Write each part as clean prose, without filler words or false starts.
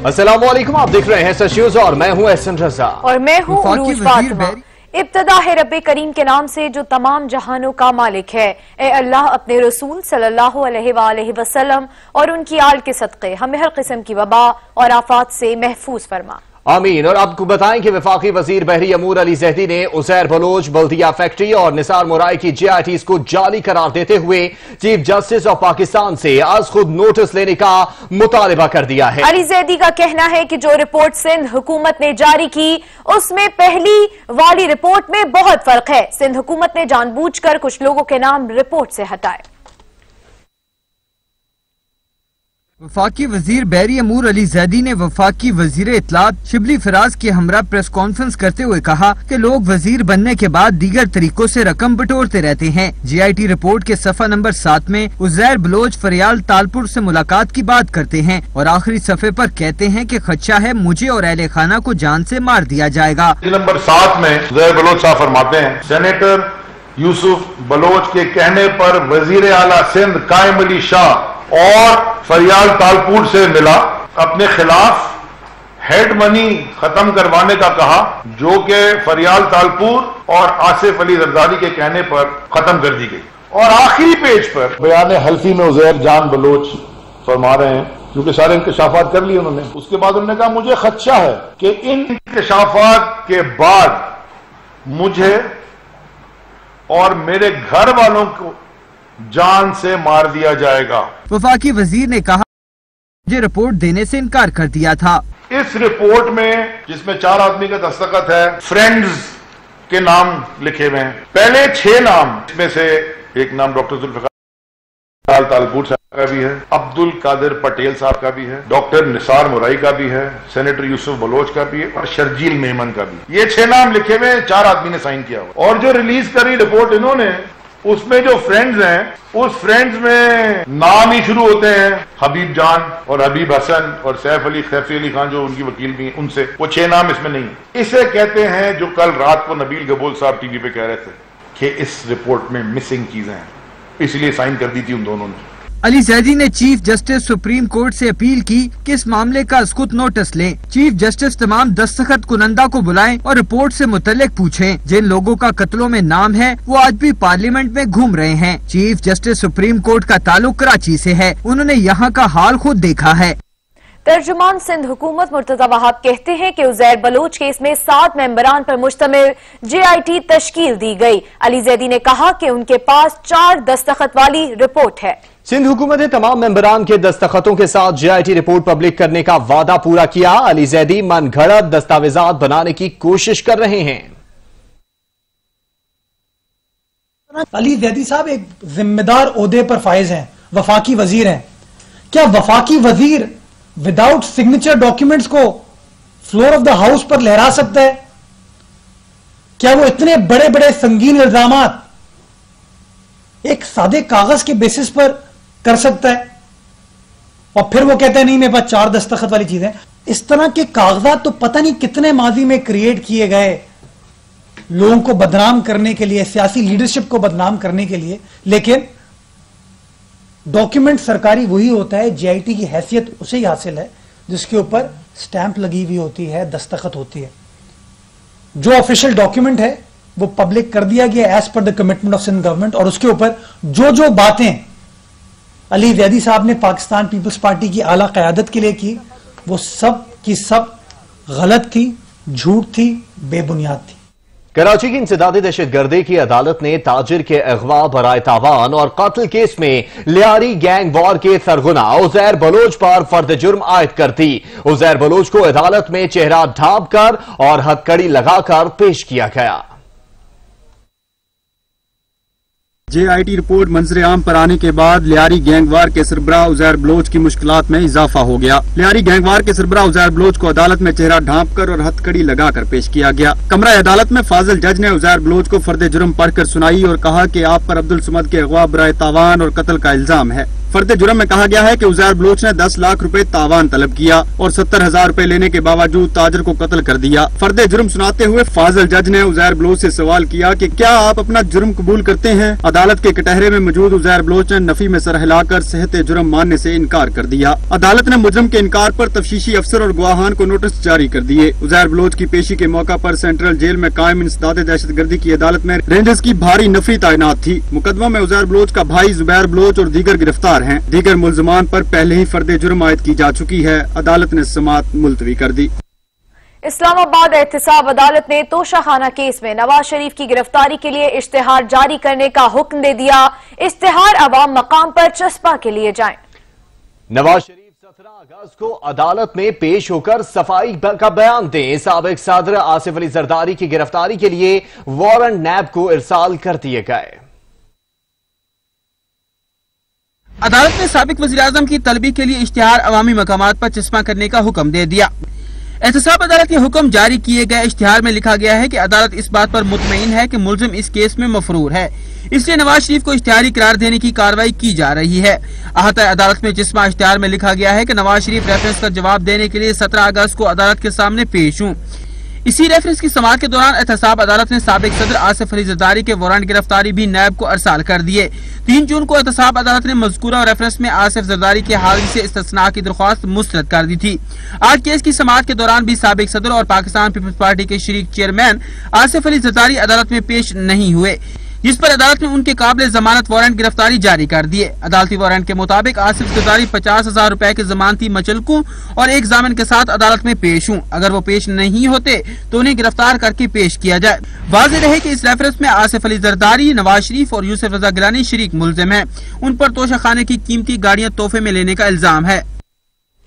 अस्सलामुअलैकुम, आप देख रहे हैं सच न्यूज़ और मैं हूं एहसन रजा और मैं हूं उरूज फातिमा। इब्तदा है रब्बे करीम के नाम से जो तमाम जहानों का मालिक है। ए अल्लाह अपने रसूल सल्लल्लाहु अलैहि वसल्लम और उनकी आल के सदक़े हमें हर किस्म की वबा और आफात से महफूज फरमा, आमीन। और आपको बताएं कि वफाकी वजीर बहरी अमूर अली ज़ैदी ने उज़ैर बलोच, बल्दिया फैक्ट्री और निसार मुराई की JITs को जाली करार देते हुए चीफ जस्टिस ऑफ पाकिस्तान से आज खुद नोटिस लेने का मुतालबा कर दिया है। अली ज़ैदी का कहना है कि जो रिपोर्ट सिंध हुकूमत ने जारी की उसमें पहली वाली रिपोर्ट में बहुत फर्क है। सिंध हुकूमत ने जानबूझकर कुछ लोगों के नाम रिपोर्ट से हटाए। वफाकी वजीर बहरी अमूर अली ज़ैदी ने वफाकी वजीर इत्तलात शिबली फराज के हमरा प्रेस कॉन्फ्रेंस करते हुए कहा कि लोग वजीर बनने के बाद दीगर तरीकों से रकम बटोरते रहते हैं। JIT रिपोर्ट के सफ़ा नंबर 7 में उज़ैर बलोच फरियाल तालपुर से मुलाकात की बात करते हैं और आखिरी सफ़े पर कहते हैं कि खदशा है मुझे और अहले खाना को जान से मार दिया जाएगा। नंबर 7 में उज़ैर बलोच साहब फरमाते हैं, सेनेटर यूसुफ बलोच के कहने पर वजीर आला सिंध कायम अली शाह और फरियाल तालपुर से मिला, अपने खिलाफ हेड मनी खत्म करवाने का कहा, जो कि फरियाल तालपुर और आसिफ अली जरदारी के कहने पर खत्म कर दी गई। और आखिरी पेज पर बयान हल्फी में उज़ैर जान बलोच फरमा रहे हैं, क्योंकि सारे इंकशाफात कर लिए उन्होंने। उसके बाद उन्होंने कहा मुझे खदशा है कि इन इंकशाफात के बाद मुझे और मेरे घर वालों को जान से मार दिया जाएगा। वफाकी वजीर ने कहा मुझे रिपोर्ट देने से इनकार कर दिया था। इस रिपोर्ट में जिसमें 4 आदमी का दस्तखत है, फ्रेंड्स के नाम लिखे हुए हैं। पहले 6 नाम, इसमें से एक नाम डॉक्टर जुल्फ़िकार तालपुर साहब का भी है, अब्दुल कादिर पटेल साहब का भी है, डॉक्टर निसार मुराई का भी है, सेनेटर यूसुफ बलोच का भी है और शर्जील मेमन का भी। ये 6 नाम लिखे हुए, 4 आदमी ने साइन किया हुआ। और जो रिलीज करी रिपोर्ट इन्होंने, उसमें जो फ्रेंड्स हैं, उस फ्रेंड्स में नाम ही शुरू होते हैं हबीब जान और हबीब हसन और सैफ अली खान जो उनकी वकील भी हैं, उनसे। वो 6 नाम इसमें नहीं है। इसे कहते हैं जो कल रात को नबील गबूल साहब टीवी पे कह रहे थे कि इस रिपोर्ट में मिसिंग चीजें हैं, इसलिए साइन कर दी थी उन दोनों ने। अली ज़ैदी ने चीफ जस्टिस सुप्रीम कोर्ट से अपील की कि इस मामले का सख्त नोटिस लें। चीफ जस्टिस तमाम दस्तखत कुनंदा को बुलाएं और रिपोर्ट से मुतल्लिक पूछें। जिन लोगों का कत्लों में नाम है वो आज भी पार्लियामेंट में घूम रहे हैं। चीफ जस्टिस सुप्रीम कोर्ट का ताल्लुक कराची से है, उन्होंने यहाँ का हाल खुद देखा है। तर्जुमान सिंध हुकूमत मुर्तजा वहाब कहते हैं कि उज़ैर बलोच केस में 7 मेंबरान पर मुश्तमिल JIT तश्कील दी गई। अली ज़ैदी ने कहा कि उनके पास 4 दस्तखत वाली रिपोर्ट है। सिंध हुकूमत ने तमाम मेंबरान के दस्तखतों के साथ JIT रिपोर्ट पब्लिक करने का वादा पूरा किया। अली ज़ैदी मन घड़त दस्तावेजात बनाने की कोशिश कर रहे हैं। अली ज़ैदी साहब एक जिम्मेदार ओहदे पर फाइज हैं, वफाकी वजीर हैं। क्या वफाकी वजीर विदाउट सिग्नेचर डॉक्यूमेंट्स को फ्लोर ऑफ द हाउस पर लहरा सकता है? क्या वो इतने बड़े बड़े संगीन इल्जामात एक सादे कागज के बेसिस पर कर सकता है? और फिर वो कहता है नहीं मेरे पास 4 दस्तखत वाली चीजें। इस तरह के कागजात तो पता नहीं कितने माजी में क्रिएट किए गए लोगों को बदनाम करने के लिए, सियासी लीडरशिप को बदनाम करने के लिए। लेकिन डॉक्यूमेंट सरकारी वही होता है, JIT की हैसियत उसे ही हासिल है जिसके ऊपर स्टैंप लगी हुई होती है, दस्तखत होती है। जो ऑफिशियल डॉक्यूमेंट है वो पब्लिक कर दिया गया as per the commitment of Sindh government. और उसके ऊपर जो बातें अली ज़ैदी साहब ने पाकिस्तान पीपल्स पार्टी की आला क़यादत के लिए की, वो सब की सब गलत थी, झूठ थी, बेबुनियाद थी। कराची की इंसदादी दहशतगर्दी की अदालत ने ताजिर के अगवा, बराए तावान और कत्ल केस में लियारी गैंग वॉर के सरगुना उज़ैर बलोच पर फर्द जुर्म आयद कर दी। उज़ैर बलोच को अदालत में चेहरा ढांप कर और हथकड़ी लगाकर पेश किया गया। JIT रिपोर्ट मंजर आम पर आने के बाद लियारी गैंगवार के सरबराह उज़ैर बलोच की मुश्किलात में इजाफा हो गया। लियारी गैंगवार के सरबराह उज़ैर बलोच को अदालत में चेहरा ढांप कर और हथकड़ी लगाकर पेश किया गया। कमरा अदालत में फाजिल जज ने उज़ैर बलोच को फर्द जुर्म पढ़कर सुनाई और कहा कि आप पर अब्दुल समद के अगवा, बराए तावान और कत्ल का इल्जाम है। फर्द जुर्म में कहा गया है कि उजैर बलोच ने 10 लाख रुपए तावान तलब किया और 70,000 रुपए लेने के बावजूद ताजर को कत्ल कर दिया। फर्द जुर्म सुनाते हुए फाजिल जज ने उजैर बलोच से सवाल किया कि क्या आप अपना जुर्म कबूल करते हैं। अदालत के कटहरे में मौजूद उजैर बलोच ने नफी में सर हिलाकर सेहत जुर्म मानने से इनकार कर दिया। अदालत ने मुजरिम के इनकार पर तफ्तीशी अफसर और गवाहान को नोटिस जारी कर दिए। उजैर बलोच की पेशी के मौका पर सेंट्रल जेल में कायम इंसदाद दहशतगर्दी की अदालत में रेंजर्स की भारी नफरी तैनात थी। मुकदमा में उजैर बलोच का भाई जुबैर बलोच और दीगर गिरफ्तार हैं। दीगर मुल्ज़िमान पर पहले ही फर्द जुर्म आयद की जा चुकी है। अदालत ने समाअत मुलतवी कर दी। इस्लामाबाद एहतिसाब अदालत ने तोशाखाना केस में नवाज शरीफ की गिरफ्तारी के लिए इश्तिहार जारी करने का हुक्म दे दिया। इश्तिहार अवाम मकाम पर चस्पा के लिए जाएं। नवाज शरीफ 17 अगस्त को अदालत में पेश होकर सफाई का बयान दें। साबिक सदर आसिफ अली जरदारी की गिरफ्तारी के लिए वारंट नैब को इरसाल कर दिए गए। अदालत ने साबिक वज़ीर आज़म की तलबी के लिए इश्तिहार अवामी मकामात पर चस्पा करने का हुक्म दे दिया। एहतिसाब अदालत के हुक्म जारी किए गए इश्तिहार में लिखा गया है कि अदालत इस बात पर मुतमईन है कि मुल्जिम इस केस में मफरूर है, इसलिए नवाज शरीफ को इश्तिहारी करार देने की कार्रवाई की जा रही है। अहाता अदालत में जिस्मा इश्तिहार में लिखा गया है कि नवाज शरीफ रेफरेंस का जवाब देने के लिए 17 अगस्त को अदालत के सामने पेश हूँ। इसी रेफरेंस की समाअत के दौरान एहतसाब अदालत ने साबिक सदर आसिफ अली जरदारी के वारंट गिरफ्तारी भी नैब को अरसाल कर दिए। 3 जून को एहतसाब अदालत ने मज़कूरा रेफरेंस में आसिफ जरदारी की हाजिरी से इस्तिस्ना की दरख्वास्त मुस्तरद कर दी थी। आज केस की समाअत के दौरान भी साबिक सदर और पाकिस्तान पीपल्स पार्टी के शरीक चेयरमैन आसिफ अली जरदारी अदालत में पेश नहीं हुए, जिस पर अदालत ने उनके काबिल जमानत वारंट गिरफ्तारी जारी कर दिए। अदालती वारंट के मुताबिक आसिफ जरदारी 50,000 रुपए के जमानती मचलकों और एक जामिन के साथ अदालत में पेश हूँ। अगर वो पेश नहीं होते तो उन्हें गिरफ्तार करके पेश किया जाए। वाज़ेह रहे कि इस रेफरेंस में आसिफ अली जरदारी, नवाज शरीफ और यूसुफ रजा गिलानी शरीक मुल्जिम हैं। उन पर तोशाखाने की कीमती गाड़ियाँ तोहफे में लेने का इल्जाम है।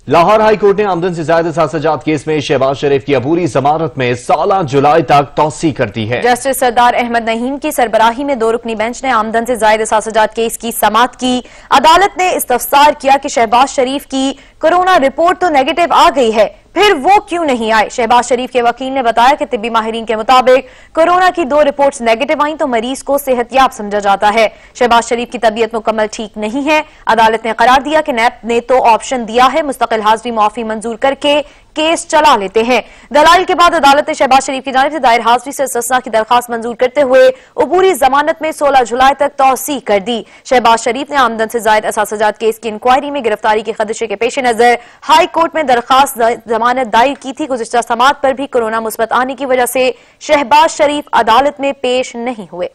लाहौर हाई कोर्ट ने आमदन से ज्यादा साजात केस में शहबाज शरीफ की अबूरी जमानत में 16 जुलाई तक तौसी कर दी है। जस्टिस सरदार अहमद नहीम की सरबराही में 2 रुकनी बेंच ने आमदन से ज्यादा साजात केस की समाअत की। अदालत ने इस्तफसार किया कि शहबाज शरीफ की कोरोना रिपोर्ट तो नेगेटिव आ गई है, फिर वो क्यों नहीं आए। शहबाज शरीफ के वकील ने बताया कि तिब्बी माहिरीन के मुताबिक कोरोना की 2 रिपोर्ट्स नेगेटिव आई तो मरीज को सेहतयाब समझा जाता है। शहबाज शरीफ की तबीयत मुकम्मल ठीक नहीं है। अदालत ने करार दिया कि नैब ने तो ऑप्शन दिया है, मुस्तकिल हाजिरी मुआफी मंजूर करके केस चला लेते हैं। दलाइल के बाद अदालत ने शहबाज शरीफ की जानिब से दायर हाजिरी से इस्तिस्ना की दरखास्त मंजूर करते हुए अबूरी जमानत में 16 जुलाई तक तौसी कर दी। शहबाज शरीफ ने आमदन से जायद साजात केस की इंक्वायरी में गिरफ्तारी के खदशे के पेश नजर हाई कोर्ट में दरखास्त जमानत दायर की थी। गुज़िश्ता समाअत पर भी कोरोना मुस्बत आने की वजह से शहबाज शरीफ अदालत में पेश नहीं हुए।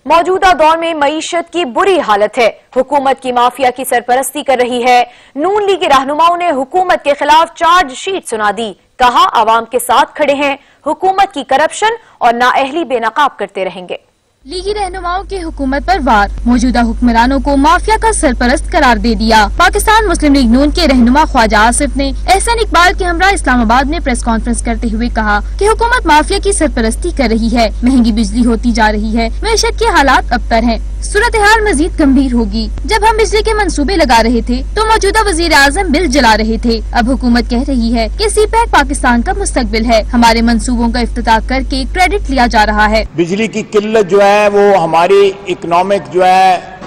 मौजूदा दौर में मईशत की बुरी हालत है। हुकूमत की माफिया की सरपरस्ती कर रही है। नून लीग के रहनुमाओं ने हुकूमत के खिलाफ चार्जशीट सुना दी। कहा आवाम के साथ खड़े हैं, हुकूमत की करप्शन और नाअहली बेनकाब करते रहेंगे। लीगी रहनुमाओं की हुकूमत पर वार, मौजूदा हुक्मरानों को माफिया का सरपरस्त करार दे दिया। पाकिस्तान मुस्लिम लीग नून के रहनुमा ख्वाजा आसिफ ने एहसन इकबाल के हमरा इस्लामाबाद में प्रेस कॉन्फ्रेंस करते हुए कहा कि हुकूमत माफिया की सरपरस्ती कर रही है, महंगी बिजली होती जा रही है, मईशत के हालात अबतर हैं, सूरत हाल मजीद गंभीर होगी। जब हम बिजली के मंसूबे लगा रहे थे तो मौजूदा वजीर आजम बिल जला रहे थे। अब हुकूमत कह रही है कि सीपैक पाकिस्तान का मुस्तकबिल है। हमारे मंसूबों का इफ्तिताह करके क्रेडिट लिया जा रहा है। बिजली की किल्लत जो है वो हमारी इकोनॉमिक जो है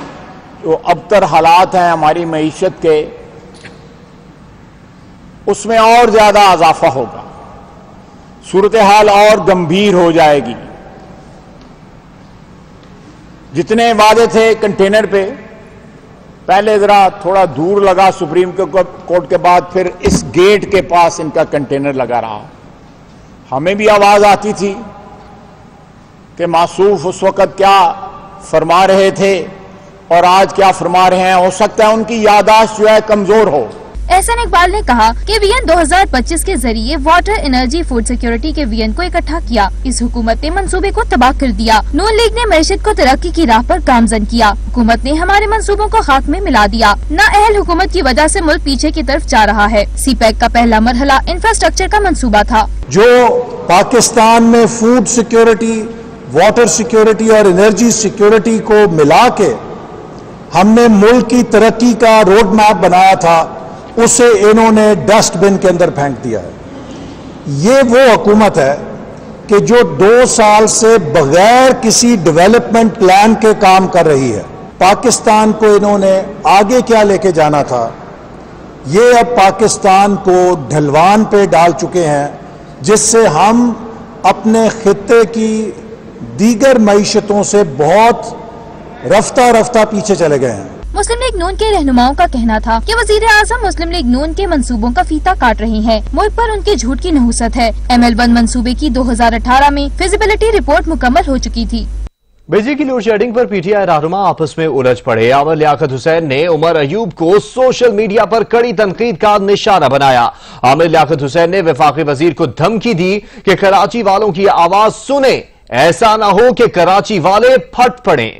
जो अबतर हालात हैं हमारी मईशत के, उसमें और ज्यादा इजाफा होगा, सूरत हाल और गंभीर हो जाएगी। जितने वादे थे कंटेनर पे, पहले जरा थोड़ा दूर लगा सुप्रीम कोर्ट के बाद, फिर इस गेट के पास इनका कंटेनर लगा रहा। हमें भी आवाज आती थी कि मासूफ उस वक्त क्या फरमा रहे थे और आज क्या फरमा रहे हैं। हो सकता है उनकी याददाश्त जो है कमजोर हो। एहसन इकबाल ने कहा कि विजन 2025 के जरिए वाटर, एनर्जी, फूड सिक्योरिटी के विजन को इकट्ठा किया। इस हुकूमत ने मंसूबे को तबाह कर दिया। नून लीग ने मईशत को तरक्की की राह पर गामजन किया। हुकूमत ने हमारे मंसूबों को खाक में मिला दिया। नाअहल हुकूमत की वजह से मुल्क पीछे की तरफ जा रहा है। सीपैक का पहला मरहला इंफ्रास्ट्रक्चर का मंसूबा था, जो पाकिस्तान में फूड सिक्योरिटी, वाटर सिक्योरिटी और एनर्जी सिक्योरिटी को मिला के हमने मुल्क की तरक्की का रोड मैप बनाया था, उसे इन्होंने डस्टबिन के अंदर फेंक दिया है। ये वो हुकूमत है कि जो 2 साल से बगैर किसी डेवलपमेंट प्लान के काम कर रही है। पाकिस्तान को इन्होंने आगे क्या लेके जाना था, ये अब पाकिस्तान को ढलवान पे डाल चुके हैं, जिससे हम अपने खित्ते की दीगर मईशतों से बहुत रफ्ता रफ्ता पीछे चले गए हैं। मुस्लिम लीग नून के रहनुमाओं का कहना था कि वजीर आजम मुस्लिम लीग नून के मंसूबों का फीता काट रहे हैं। मुल्क पर उनके झूठ की नहुसत है। ML1 मंसूबे की 2018 में फिजिबिलिटी रिपोर्ट मुकम्मल हो चुकी थी। बिजली की लोड शेडिंग पर PTI रहनुमा आपस में उलझ पड़े। आमिर लियाकत हुसैन ने उमर अयूब को सोशल मीडिया पर कड़ी तनकीद का निशाना बनाया। आमिर लियाकत हुसैन ने वफाकी वजीर को धमकी दी कि कराची वालों की आवाज सुने, ऐसा न हो कि कराची वाले फट पड़े।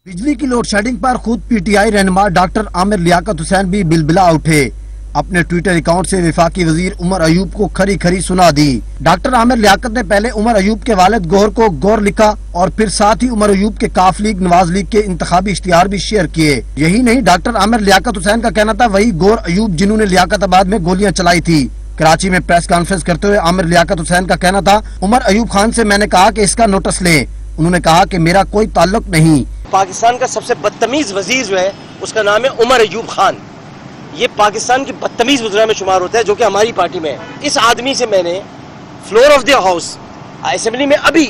बिजली की लोड शेडिंग पर खुद PTI रहनुमा डॉक्टर आमिर लियाकत हुसैन भी बिलबिला उठे। अपने ट्विटर अकाउंट से वफाकी वजीर उमर अयूब को खरी खरी सुना दी। डॉक्टर आमिर लियाकत ने पहले उमर अयूब के वालिद गौहर को गौर लिखा और फिर साथ ही उमर अयूब के काफ लीग नवाज लीग के इंतखाबी इश्तिहार भी शेयर किए। यही नहीं, डॉक्टर आमिर लियाकत हुसैन का कहना था वही गौर अयूब जिन्होंने लियाकताबाद में गोलियां चलाई थी। कराची में प्रेस कॉन्फ्रेंस करते हुए आमिर लियाकत हुसैन का कहना था, उमर अयूब खान से मैंने कहा कि इसका नोटिस लें। उन्होंने कहा कि मेरा कोई ताल्लुक नहीं। पाकिस्तान का सबसे बदतमीज वजीर जो है उसका नाम है उमर अयूब खान। ये पाकिस्तान के बदतमीज वज़रा में शुमार होता है, जो कि हमारी पार्टी में है। इस आदमी से मैंने floor of the house assembly में अभी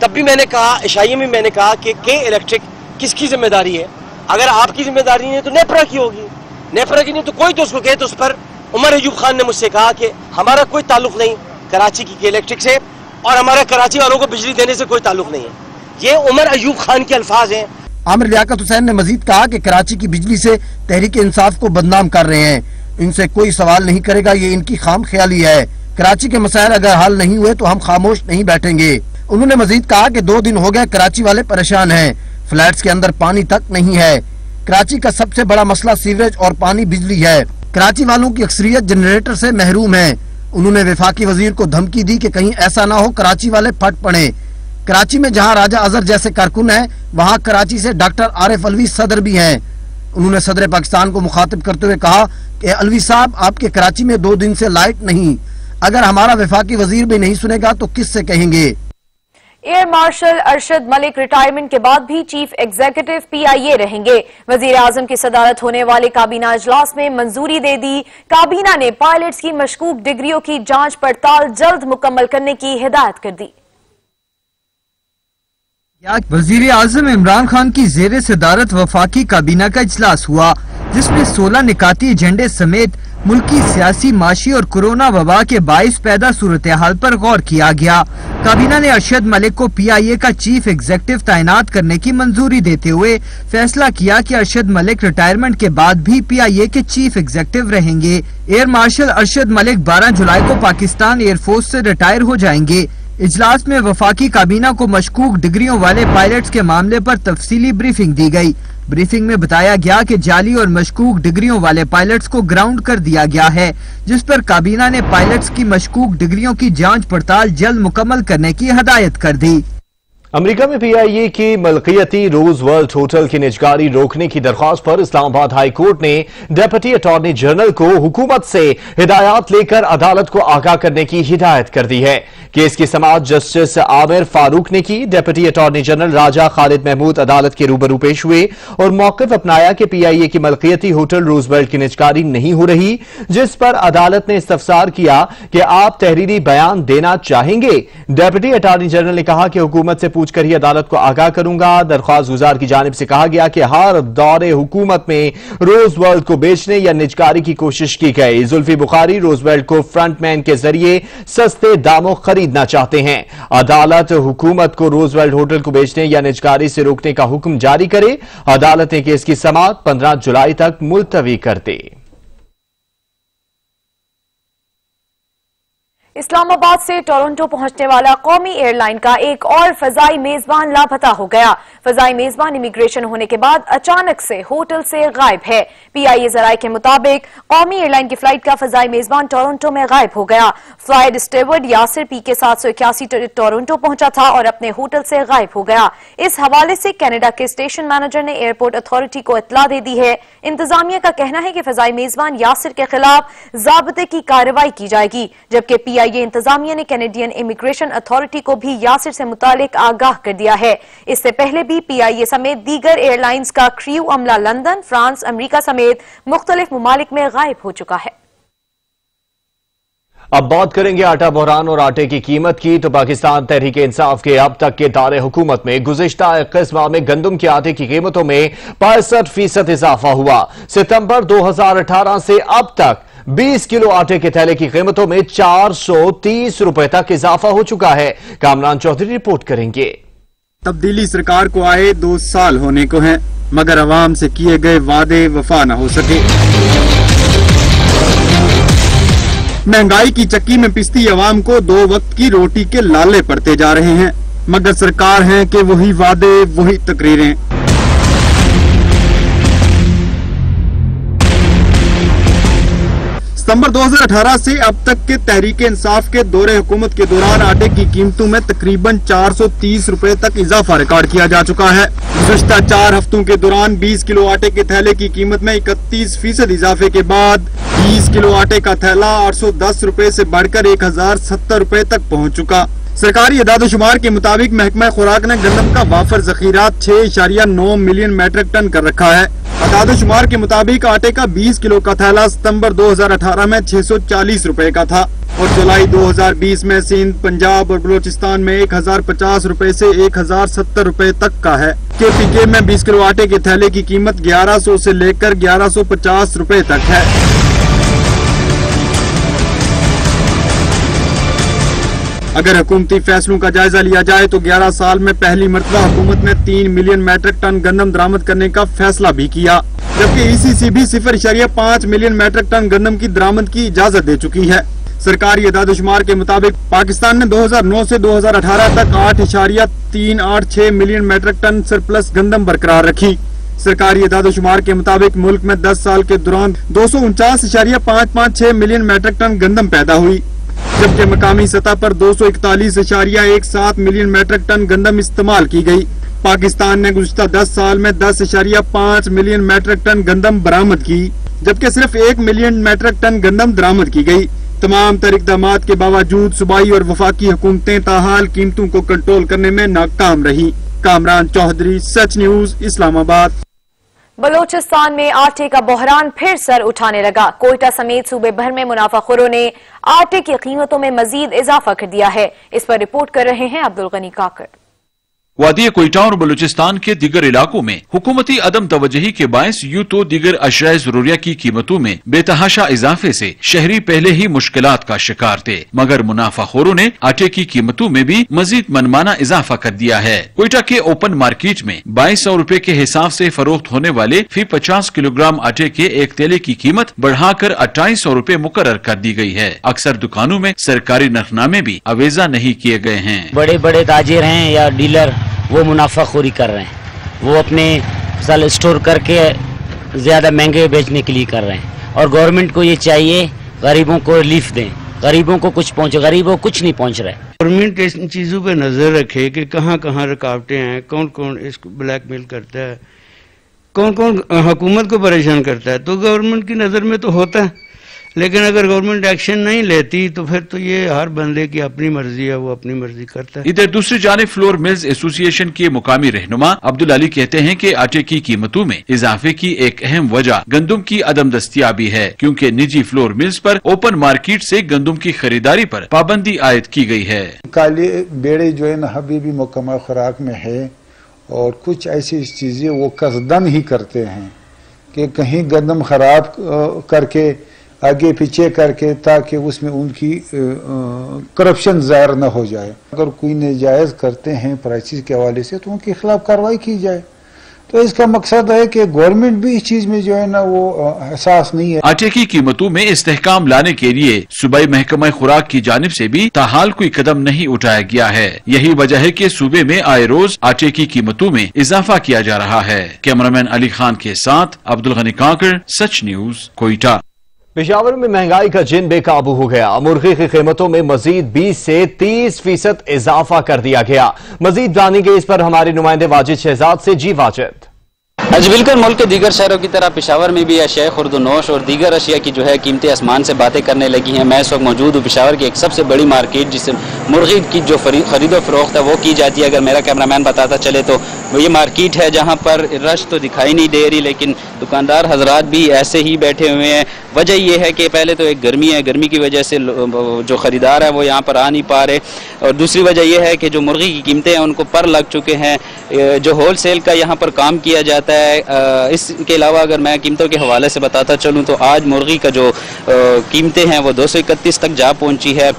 तब भी मैंने कहा, इशाई में मैंने कहा कि के इलेक्ट्रिक किसकी जिम्मेदारी है। अगर आपकी जिम्मेदारी नहीं है तो नेपरा की होगी, नेपरा की नहीं तो कोई तो उसको कहे। तो उस पर उमर अयूब खान ने मुझसे कहा कि हमारा कोई ताल्लुक नहीं कराची की के इलेक्ट्रिक से और हमारा कराची वालों को बिजली देने से कोई ताल्लुक नहीं है। ये उमर अयूब खान के अल्फाज हैं। आमिर लियाकत हुसैन ने मजीद कहा कि कराची की बिजली से तहरीक इंसाफ को बदनाम कर रहे हैं। इनसे कोई सवाल नहीं करेगा, ये इनकी खाम ख्याली है। कराची के मसाइल अगर हल नहीं हुए तो हम खामोश नहीं बैठेंगे। उन्होंने मजीद कहा कि 2 दिन हो गए कराची वाले परेशान हैं, फ्लैट्स के अंदर पानी तक नहीं है। कराची का सबसे बड़ा मसला सीवरेज और पानी बिजली है। कराची वालों की अक्सरियत जनरेटर से महरूम है। उन्होंने वफाकी वजीर को धमकी दी कि कहीं ऐसा ना हो कराची वाले फट पड़े। कराची में जहां राजा अजहर जैसे कारकुन हैं, वहां कराची से डॉक्टर आरिफ अलवी सदर भी हैं। उन्होंने सदर पाकिस्तान को मुखातिब करते हुए कहा कि अलवी साहब, आपके कराची में 2 दिन से लाइट नहीं, अगर हमारा वफाकी वजीर भी नहीं सुनेगा तो किससे कहेंगे। Air marshal Arshad Malik retirement के बाद भी चीफ एग्जीक्यूटिव PIA रहेंगे। वजीर आजम की सदारत होने वाले काबीना इजलास में मंजूरी दे दी। काबीना ने पायलट्स की मशकूक डिग्रियों की जांच पड़ताल जल्द मुकम्मल करने की हिदायत कर दी। वजीर आजम इमरान खान की जेर सदारत वफाकी काबीना का इजलास हुआ, जिसमें 16 निकाती एजेंडे समेत मुल्की सियासी, माशी और कोरोना वबा के बाइस पैदा सूरत हाल पर गौर किया गया। काबीना ने अरशद मलिक को PIA का चीफ एग्जीक्यूटिव तैनात करने की मंजूरी देते हुए फैसला किया कि अरशद मलिक रिटायरमेंट के बाद भी PIA के चीफ एग्जीक्यूटिव रहेंगे। एयर मार्शल अरशद मलिक 12 जुलाई को पाकिस्तान एयरफोर्स से रिटायर हो जाएंगे। इजलास में वफाकी काबीना को मशकूक डिग्रियों वाले पायलट्स के मामले पर तफसीली ब्रीफिंग दी गई। ब्रीफिंग में बताया गया कि जाली और मशकूक डिग्रियों वाले पायलट्स को ग्राउंड कर दिया गया है, जिस पर काबीना ने पायलट्स की मशकूक डिग्रियों की जांच पड़ताल जल्द मुकम्मल करने की हिदायत कर दी। अमेरिका में PIA की मलकियती रूजवेल्ट होटल की निजकारी रोकने की दरख्वास्त पर इस्लामाबाद हाई कोर्ट ने डेप्यूटी अटॉर्नी जनरल को हुकूमत से हिदायत लेकर अदालत को आगाह करने की हिदायत कर दी है। केस की समाअत जस्टिस आमिर फारूक ने की। डेप्यूटी अटॉर्नी जनरल राजा खालिद महमूद अदालत के रूबरू पेश हुए और मौक़िफ़ अपनाया कि PIA की मलकियती होटल रूजवेल्ट की निजकारी नहीं हो रही, जिस पर अदालत ने इस्तफसार किया कि आप तहरीरी बयान देना चाहेंगे। डेप्यूटी अटॉर्नी जनरल ने कहा कि हुकूमत से पूछकर ही अदालत को आगाह करूंगा। दरख्वास्त गुजार की जानिब से कहा गया कि हर दौरे हुकूमत में रोजवेल्ट को बेचने या निजकारी की कोशिश की गई। जुल्फी बुखारी रोजवेल्ट को फ्रंटमैन के जरिए सस्ते दामों खरीदना चाहते हैं। अदालत हुकूमत को रोजवेल्ट होटल को बेचने या निजकारी से रोकने का हुक्म जारी करे। अदालत ने केस की समाअत 15 जुलाई तक मुलतवी कर दी। इस्लामाबाद से टोरंटो पहुंचने वाला कौमी एयरलाइन का एक और फजाई मेजबान लापता हो गया। फजाई मेजबान इमिग्रेशन होने के बाद अचानक से होटल से गायब है। PIA जराये के मुताबिक कौमी एयरलाइन की फ्लाइट का फजाई मेजबान टोरंटो में गायब हो गया। Flight steward Yasir PK 781 Toronto पहुंचा था और अपने होटल से गायब हो गया। इस हवाले से कनाडा के स्टेशन मैनेजर ने एयरपोर्ट अथॉरिटी को इत्तला दे दी है। इंतजामिया का कहना है कि फजाई मेजबान यासिर के खिलाफ ज़ाब्ते की कार्रवाई की जाएगी, जबकि PIA इंतजामिया ने कैनेडियन इमिग्रेशन अथॉरिटी को भी यासिर से मुतालिक आगाह कर दिया है। इससे पहले भी PIA समेत दीगर एयरलाइंस का क्रू अमला लंदन, फ्रांस, अमरीका समेत मुख्तलिफ मुमालिक में गायब हो चुका है। अब बात करेंगे आटा बहरान और आटे की कीमत की। तो पाकिस्तान तहरीक इंसाफ के अब तक के दायरे हुकूमत में गुज़िश्ता एक क़िस्म में गंदम के आटे की कीमतों में 65% इजाफा हुआ। सितंबर 2018 से अब तक 20 किलो आटे के थैले की कीमतों में 430 रुपए तक इजाफा हो चुका है। कामरान चौधरी रिपोर्ट करेंगे। तब्दीली सरकार को आए 2 साल होने को हैं, मगर अवाम से किए गए वादे वफा न हो सके। महंगाई की चक्की में पिसती अवाम को 2 वक्त की रोटी के लाले पड़ते जा रहे हैं, मगर सरकार है कि वही वादे वही तकरीरें। सितंबर 2018 से अब तक के तहरीक इंसाफ के दौरे हुकूमत के दौरान आटे की कीमतों में तकरीबन 430 रुपए तक इजाफा रिकॉर्ड किया जा चुका है। गुज़िश्ता 4 हफ्तों के दौरान 20 किलो आटे के थैले की कीमत में 31% इजाफे के बाद 20 किलो आटे का थैला 810 रुपए से बढ़कर 1070 रुपए तक पहुँच चुका। सरकारी अदाद-ओ-शुमार के मुताबिक महकमा खुराक ने गंदम का वाफर जखीरात 6.9 मिलियन मैट्रिक टन कर रखा है। अदाद-ओ-शुमार के मुताबिक आटे का 20 किलो का थैला सितंबर 2018 में 640 रुपए का था और जुलाई 2020 में सिंध, पंजाब और बलोचिस्तान में 1050 रुपए से 1070 रुपए तक का है। KPK में 20 किलो आटे के थैले की कीमत 1100 से लेकर 1150 रुपए तक है। अगर हुकूमती फैसलों का जायजा लिया जाए तो 11 साल में पहली मरतबा हुकूमत ने 3 मिलियन मैट्रिक टन गंदम दरामद करने का फैसला भी किया, जबकि ECC भी 0.5 मिलियन मैट्रिक टन गंदम की दरामद की इजाजत दे चुकी है। सरकारी अदाद-ओ-शुमार के मुताबिक पाकिस्तान ने 2009 से 2018 तक 8.386 मिलियन मैट्रिक टन सरप्लस गंदम बरकरार रखी। सरकारी अदाद-ओ-शुमार के मुताबिक मुल्क में 10 साल के दौरान 249.556 मिलियन मैट्रिक टन गंदम पैदा हुई, जबकि मकामी सतह पर 241.17 मिलियन मैट्रिक टन गंदम इस्तेमाल की गई। पाकिस्तान ने गुज़िश्ता 10 साल में 10.5 मिलियन मैट्रिक टन गंदम बरामद की, जबकि सिर्फ 1 मिलियन मैट्रिक टन गंदम दरामद की गई। तमाम तर इक़दामात के बावजूद सूबाई और वफाकी हुकूमतें ताहाल कीमतों को कंट्रोल करने में नाकाम रही। कामरान चौधरी, सच न्यूज, इस्लामाबाद। बलोचिस्तान में आटे का बहरान फिर सर उठाने लगा। कोयटा समेत सूबे भर में मुनाफाखोरों ने आटे की कीमतों में मजीद इजाफा कर दिया है। इस पर रिपोर्ट कर रहे हैं अब्दुल गनी काकड़। वादी कोयटा और बलूचिस्तान के दीगर इलाकों में हुकूमती अदम तवज्जुही के बायस यूं तो दीगर अशयाए ज़रूरिया की कीमतों में बेतहाशा इजाफे से शहरी पहले ही मुश्किलात का शिकार थे, मगर मुनाफाखोरों ने आटे की कीमतों में भी मजीद मनमाना इजाफा कर दिया है। कोयटा के ओपन मार्केट में 2200 रुपए के हिसाब से फरोख्त होने वाले फी 50 किलोग्राम आटे के एक तेले की कीमत बढ़ाकर 2800 रुपए मुकर्रर कर दी गई है। अक्सर दुकानों में सरकारी नरखनामे भी अवेजा नहीं किए गए हैं। बड़े बड़े ताजिर हैं या डीलर वो मुनाफाखोरी कर रहे हैं, वो अपने फसल स्टोर करके ज्यादा महंगे बेचने के लिए कर रहे हैं। और गवर्नमेंट को ये चाहिए गरीबों को रिलीफ दें, गरीबों को कुछ पहुंचे, गरीबों को कुछ नहीं पहुंच रहा है। गवर्नमेंट इन चीज़ों पे नज़र रखे कि कहाँ कहाँ रुकावटें हैं, कौन कौन इसको ब्लैकमेल करता है, कौन कौन हुकूमत को परेशान करता है। तो गवर्नमेंट की नज़र में तो होता है, लेकिन अगर गवर्नमेंट एक्शन नहीं लेती तो फिर तो ये हर बंदे की अपनी मर्जी है, वो अपनी मर्जी करता है। इधर दूसरी जानिब फ्लोर मिल्स एसोसिएशन के मुकामी रहनुमा अब्दुल अली कहते हैं कि आटे की कीमतों में इजाफे की एक अहम वजह गंदम की अदम दस्तियाबी है, क्योंकि निजी फ्लोर मिल्स पर ओपन मार्केट से गंदम की खरीदारी पर पाबंदी आयद की गई है। काली बेड़े जो है न अभी भी मुकम्मल खुराक में है और कुछ ऐसी चीजें वो कसदन ही करते हैं कि कहीं गंदम खराब करके आगे पीछे करके, ताकि उसमें उनकी करप्शन ज़ाहिर न हो जाए। अगर कोई नाजायज़ करते हैं प्राइसेस के हवाले से तो उनके खिलाफ कार्रवाई की जाए। तो इसका मकसद है कि गवर्नमेंट भी इस चीज में जो है ना वो एहसास नहीं है। आटे की कीमतों में इस्तेहकाम लाने के लिए सूबाई महकमा खुराक की जानिब से भी ताहाल कोई कदम नहीं उठाया गया है। यही वजह है कि सूबे में आए रोज आटे की कीमतों में इजाफा किया जा रहा है। कैमरामैन अली खान के साथ अब्दुल गनी काकड़, सच न्यूज, कोयटा। पेशावर में महंगाई का जिन बेकाबू हो गया। मुर्गी की कीमतों में मजीद 20 से 30% इजाफा कर दिया गया। मजीद जानेंगे इस पर हमारे नुमाइंदे वाजिद शहजाद से। जी वाजिद। आज बिल्कुल मुल्क के दीगर शहरों की तरह पेशावर में भी अशिया खुर्दनोश और दीगर अशिया की जो है कीमतें आसमान से बातें करने लगी हैं। मैं इस वक्त मौजूद हूँ पेशावर की एक सबसे बड़ी मार्केट जिससे मुर्गी की जो खरीदो फरोख्त है वो की जाती है। अगर मेरा कैमरामैन बताता चले तो वो ये मार्केट है जहाँ पर रश तो दिखाई नहीं दे रही, लेकिन दुकानदार हजरात भी ऐसे ही बैठे हुए हैं। वजह ये है कि पहले तो एक गर्मी है, गर्मी की वजह से जो ख़रीदार है वो यहाँ पर आ नहीं पा रहे, और दूसरी वजह यह है कि जो मुर्गी की कीमतें हैं उनको पर लग चुके हैं। जो होल सेल का यहाँ पर काम किया जाता है, इसके अलावा अगर मैं कीमतों के हवाले से बताता चलूँ तो आज मुर्गी का जो कीमतें हैं वो 231 तक जा पहुँची है।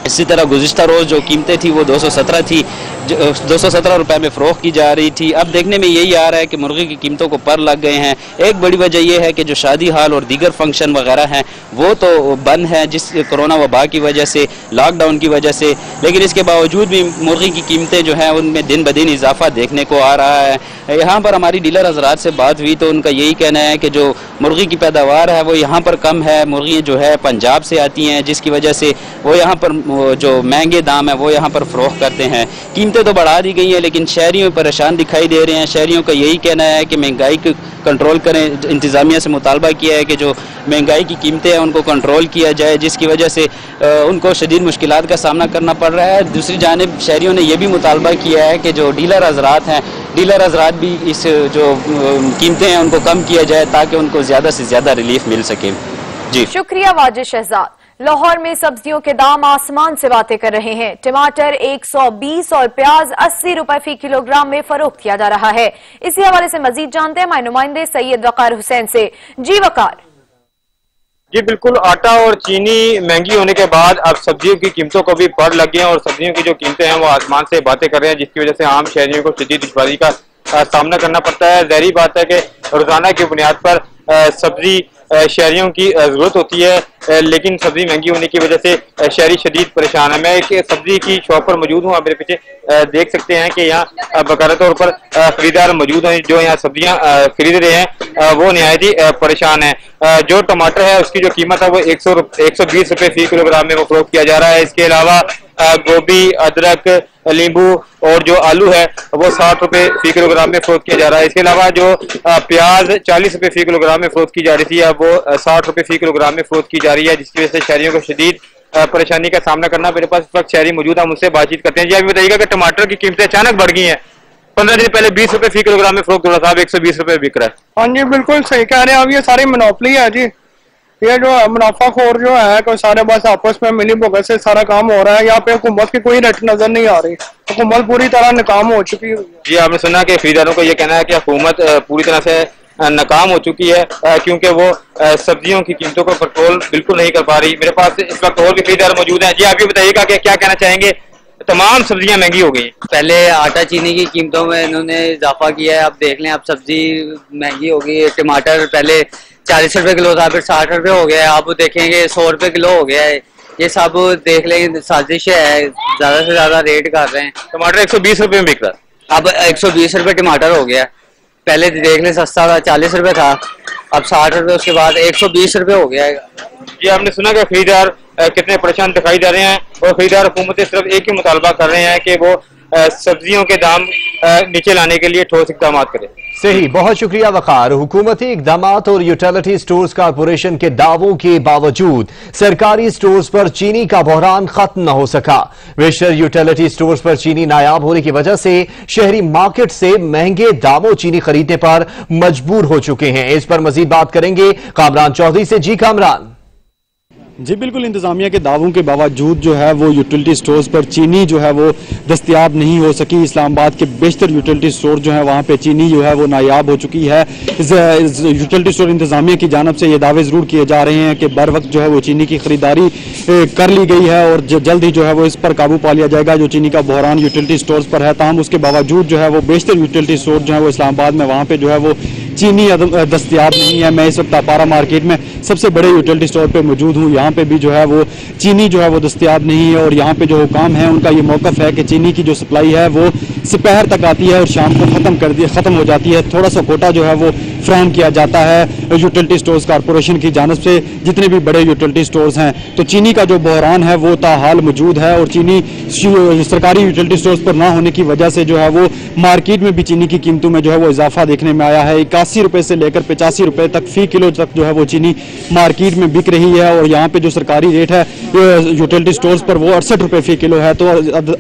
इसी तरह गुज़िश्ता रोज़ जो कीमतें थी वो 217 थी, 217 रुपये में फ़रोख्त की जा रही थी। अब देखने में यही आ रहा है कि मुर्गी की कीमतों को पर लग गए हैं। एक बड़ी वजह यह है कि जो शादी हाल और दीगर फंक्शन वगैरह हैं वो तो बंद हैं जिस कोरोना वबा की वजह से, लॉकडाउन की वजह से, लेकिन इसके बावजूद भी मुर्गी की कीमतें जो हैं उनमें दिन ब दिन इजाफा देखने को आ रहा है। यहाँ पर हमारी डीलर हजरात से बात हुई तो उनका यही कहना है कि जो मुर्गी की पैदावार है वो यहाँ पर कम है। मुर्गी जो है पंजाब से आती हैं जिसकी वजह से वो यहाँ पर जो महंगे दाम है वो यहाँ पर फ़रोख्त करते हैं। कीमतें तो बढ़ा दी गई हैं लेकिन शहरियों परेशान दिखाई दे रहे हैं। शहरियों का यही कहना है कि महंगाई को कंट्रोल करें। इंतज़ामिया से मुतालबा किया है कि जो महंगाई की कीमतें हैं उनको कंट्रोल किया जाए, जिसकी वजह से उनको शदीद मुश्किलात का सामना करना पड़ रहा है। दूसरी जानिब शहरियों ने यह भी मुतालबा किया है कि जो डीलर हजरात हैं, डीलर हजरात भी इस जो कीमतें हैं उनको कम किया जाए ताकि उनको ज़्यादा से ज़्यादा रिलीफ मिल सके। जी शुक्रिया वाजिद शहजाद। लाहौर में सब्जियों के दाम आसमान से बातें कर रहे हैं। टमाटर 120 और प्याज 80 रुपए फी किलोग्राम में फरोख्त किया जा रहा है। इसी हवाले से मजीद जानते हैं हमारे नुमाइंदे सैयद वकार हुसैन से। जी वकार। जी बिल्कुल, आटा और चीनी महंगी होने के बाद अब सब्जियों की कीमतों को भी पड़ लगी हैं और सब्जियों की जो कीमतें हैं वो आसमान से बातें कर रहे हैं, जिसकी वजह से आम शहरियों को शदीद दुश्वारी का सामना करना पड़ता है। ज़ाहिर बात है कि रोजाना की बुनियाद पर सब्जी शहरियों की जरूरत होती है, लेकिन सब्जी महंगी होने की वजह से शहरी शदीद परेशान है। मैं एक सब्जी की शॉप पर मौजूद हूँ, आप मेरे पीछे देख सकते हैं कि यहाँ बाकायदा तौर पर खरीदार मौजूद हैं जो यहाँ सब्जियाँ खरीद रहे हैं, वो नहायत ही परेशान है। जो टमाटर है उसकी जो कीमत है वो 120 रुपये फी किलोग्राम में वो फरोख्त किया जा रहा है। इसके अलावा गोभी, अदरक, नींबू और जो आलू है वो 60 रुपये फी किलोग्राम में फरोख्त किया जा रहा है। इसके अलावा जो प्याज 40 रुपये फी किलोग्राम में फरोख्त की जा रही थी अब वो 60 रुपये फी किलोग्राम में फरोख्त की जा रही है, जिसकी वजह से शहरियों को शदीद परेशानी का सामना करना। मेरे पास इस वक्त शहरी मौजूद है, मुझसे बातचीत करते हैं। जी अभी बताइएगा कि टमाटर की कीमतें अचानक बढ़ गई हैं। 15 दिन पहले 20 रुपये फी किलोग्राम में फरोख्त हो रहा था, अब 120 रुपये बिक रहा है। हाँ जी बिल्कुल सही कह रहे हैं। अब ये सारी मोनोपोली है जी, ये जो मुनाफाखोर जो है कोई सारे बस आपस में मिली भगत से सारा काम हो रहा है। यहाँ पे हुकूमत की कोई रट नजर नहीं आ रही, हुकूमत पूरी तरह नाकाम हो चुकी है। जी आपने सुना कि खरीदारों को ये कहना है कि हुकूमत पूरी तरह से नाकाम हो चुकी है क्योंकि वो सब्जियों की कीमतों को कंट्रोल बिल्कुल नहीं कर पा रही। मेरे पास इस वक्त और भी खरीदार मौजूद हैं। जी आप ये बताइएगा कि क्या कहना चाहेंगे? तमाम सब्जियां महंगी हो गई। पहले आटा चीनी की कीमतों में इन्होंने इजाफा किया है, अब देख लें अब सब्जी महंगी हो गई है। टमाटर पहले 40 रुपए किलो था, फिर 60 रुपए हो गया है, अब देखेंगे 100 रुपए किलो हो गया है। ये सब देख लें साजिश है, ज्यादा से ज्यादा रेट कर रहे हैं। टमाटर 120 रुपए में बिक रहा है, अब 120 रुपए टमाटर हो गया। पहले देख लें सस्ता था, 40 रुपए था, अब 60 रुपए, उसके बाद 120 रुपए हो गया है। जी आपने सुना कि खरीदार कितने परेशान दिखाई दे रहे हैं और खरीदार हुकूमत से सिर्फ एक ही मुतालबा कर रहे हैं कि वो सब्जियों के दाम नीचे लाने के लिए ठोस इकदाम करें। सही, बहुत शुक्रिया वकार। हुकूमती इकदाम और यूटिलिटी स्टोर्स कॉरपोरेशन के दावों के बावजूद सरकारी स्टोर्स पर चीनी का बहरान खत्म न हो सका। बेशतर यूटिलिटी स्टोर्स पर चीनी नायाब होने की वजह से शहरी मार्केट से महंगे दामों चीनी खरीदने पर मजबूर हो चुके हैं। इस पर मजीद बात करेंगे कामरान चौधरी से। जी कामरान। जी बिल्कुल, इंतजामिया के दावों के बावजूद जो है वो यूटिलिटी स्टोर्स पर चीनी जो है वो दस्तयाब नहीं हो सकी। इस्लामाबाद के बेशतर यूटिलिटी स्टोर जो है वहाँ पे चीनी जो है वो नायाब हो चुकी है। यूटिलिटी स्टोर इंतजामिया की जानब से ये दावे ज़रूर किए जा रहे हैं कि बर वक्त जो है वो चीनी की खरीदारी कर ली गई है और जल्द ही जो है वो इस पर काबू पा लिया जाएगा जो चीनी का बहरान यूटिलिटी स्टोर्स पर है। ताहम उसके बावजूद जो है वो बेशतर यूटिलिटी स्टोर जो है वो इस्लामाबाद में वहाँ पे जो है वो चीनी दस्तयाब नहीं है। मैं इस वक्त अपारा मार्केट में सबसे बड़े यूटिलिटी स्टोर पे मौजूद हूँ। यहाँ पे भी जो है वो चीनी जो है वो दस्तयाब नहीं है और यहाँ पे जो हुकाम है उनका ये मौक़िफ़ है कि चीनी की जो सप्लाई है वो दोपहर तक आती है और शाम को ख़त्म हो जाती है। थोड़ा सा कोटा जो है वो फ्राहम किया जाता है यूटिलिटी स्टोर्स कॉरपोरेशन की जानिब से, जितने भी बड़े यूटिलिटी स्टोर्स हैं। तो चीनी का जो बहरान है वो ताहाल मौजूद है और चीनी सरकारी यूटिलिटी स्टोर्स पर ना होने की वजह से जो है वो मार्केट में भी चीनी की कीमतों में जो है वो इजाफा देखने में आया है। 81 रुपये से लेकर 85 रुपये तक फी किलो तक जो है वो चीनी मार्केट में बिक रही है और यहाँ पे जो सरकारी रेट है यूटिलिटी स्टोर्स पर वो 68 रुपये फी किलो है। तो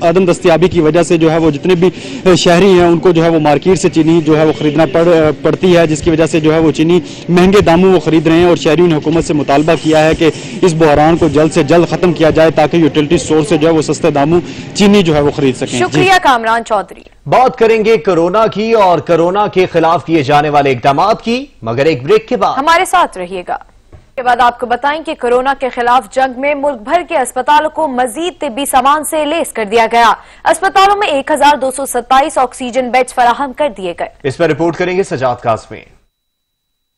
अदम दस्तियाबी की वजह से जो है वो जितने भी शहरी हैं उनको जो है वो मार्केट से चीनी जो है वो खरीदना पड़ती है, जिसकी वजह से जो है वो चीनी महंगे दामों वो खरीद रहे हैं। और शहरियों ने हुकूमत से मुतालबा किया है कि इस बहरान को जल्द से जल्द खत्म किया जाए ताकि यूटिलिटी स्टोर से जो है वो सस्ते दामों चीनी जो है वो खरीद सकें। शुक्रिया कामरान चौधरी। बात करेंगे कोरोना की और कोरोना के खिलाफ किए जाने वाले इकदामात की, मगर एक ब्रेक के बाद हमारे साथ रहिएगा। के बाद आपको बताएं कि कोरोना के खिलाफ जंग में मुल्क भर के अस्पतालों को मजीद तिब्बी सामान से लेस कर दिया गया। अस्पतालों में 1227 ऑक्सीजन बेड्स फराहम कर दिए गए। इस पर रिपोर्ट करेंगे सजाद काज़मी।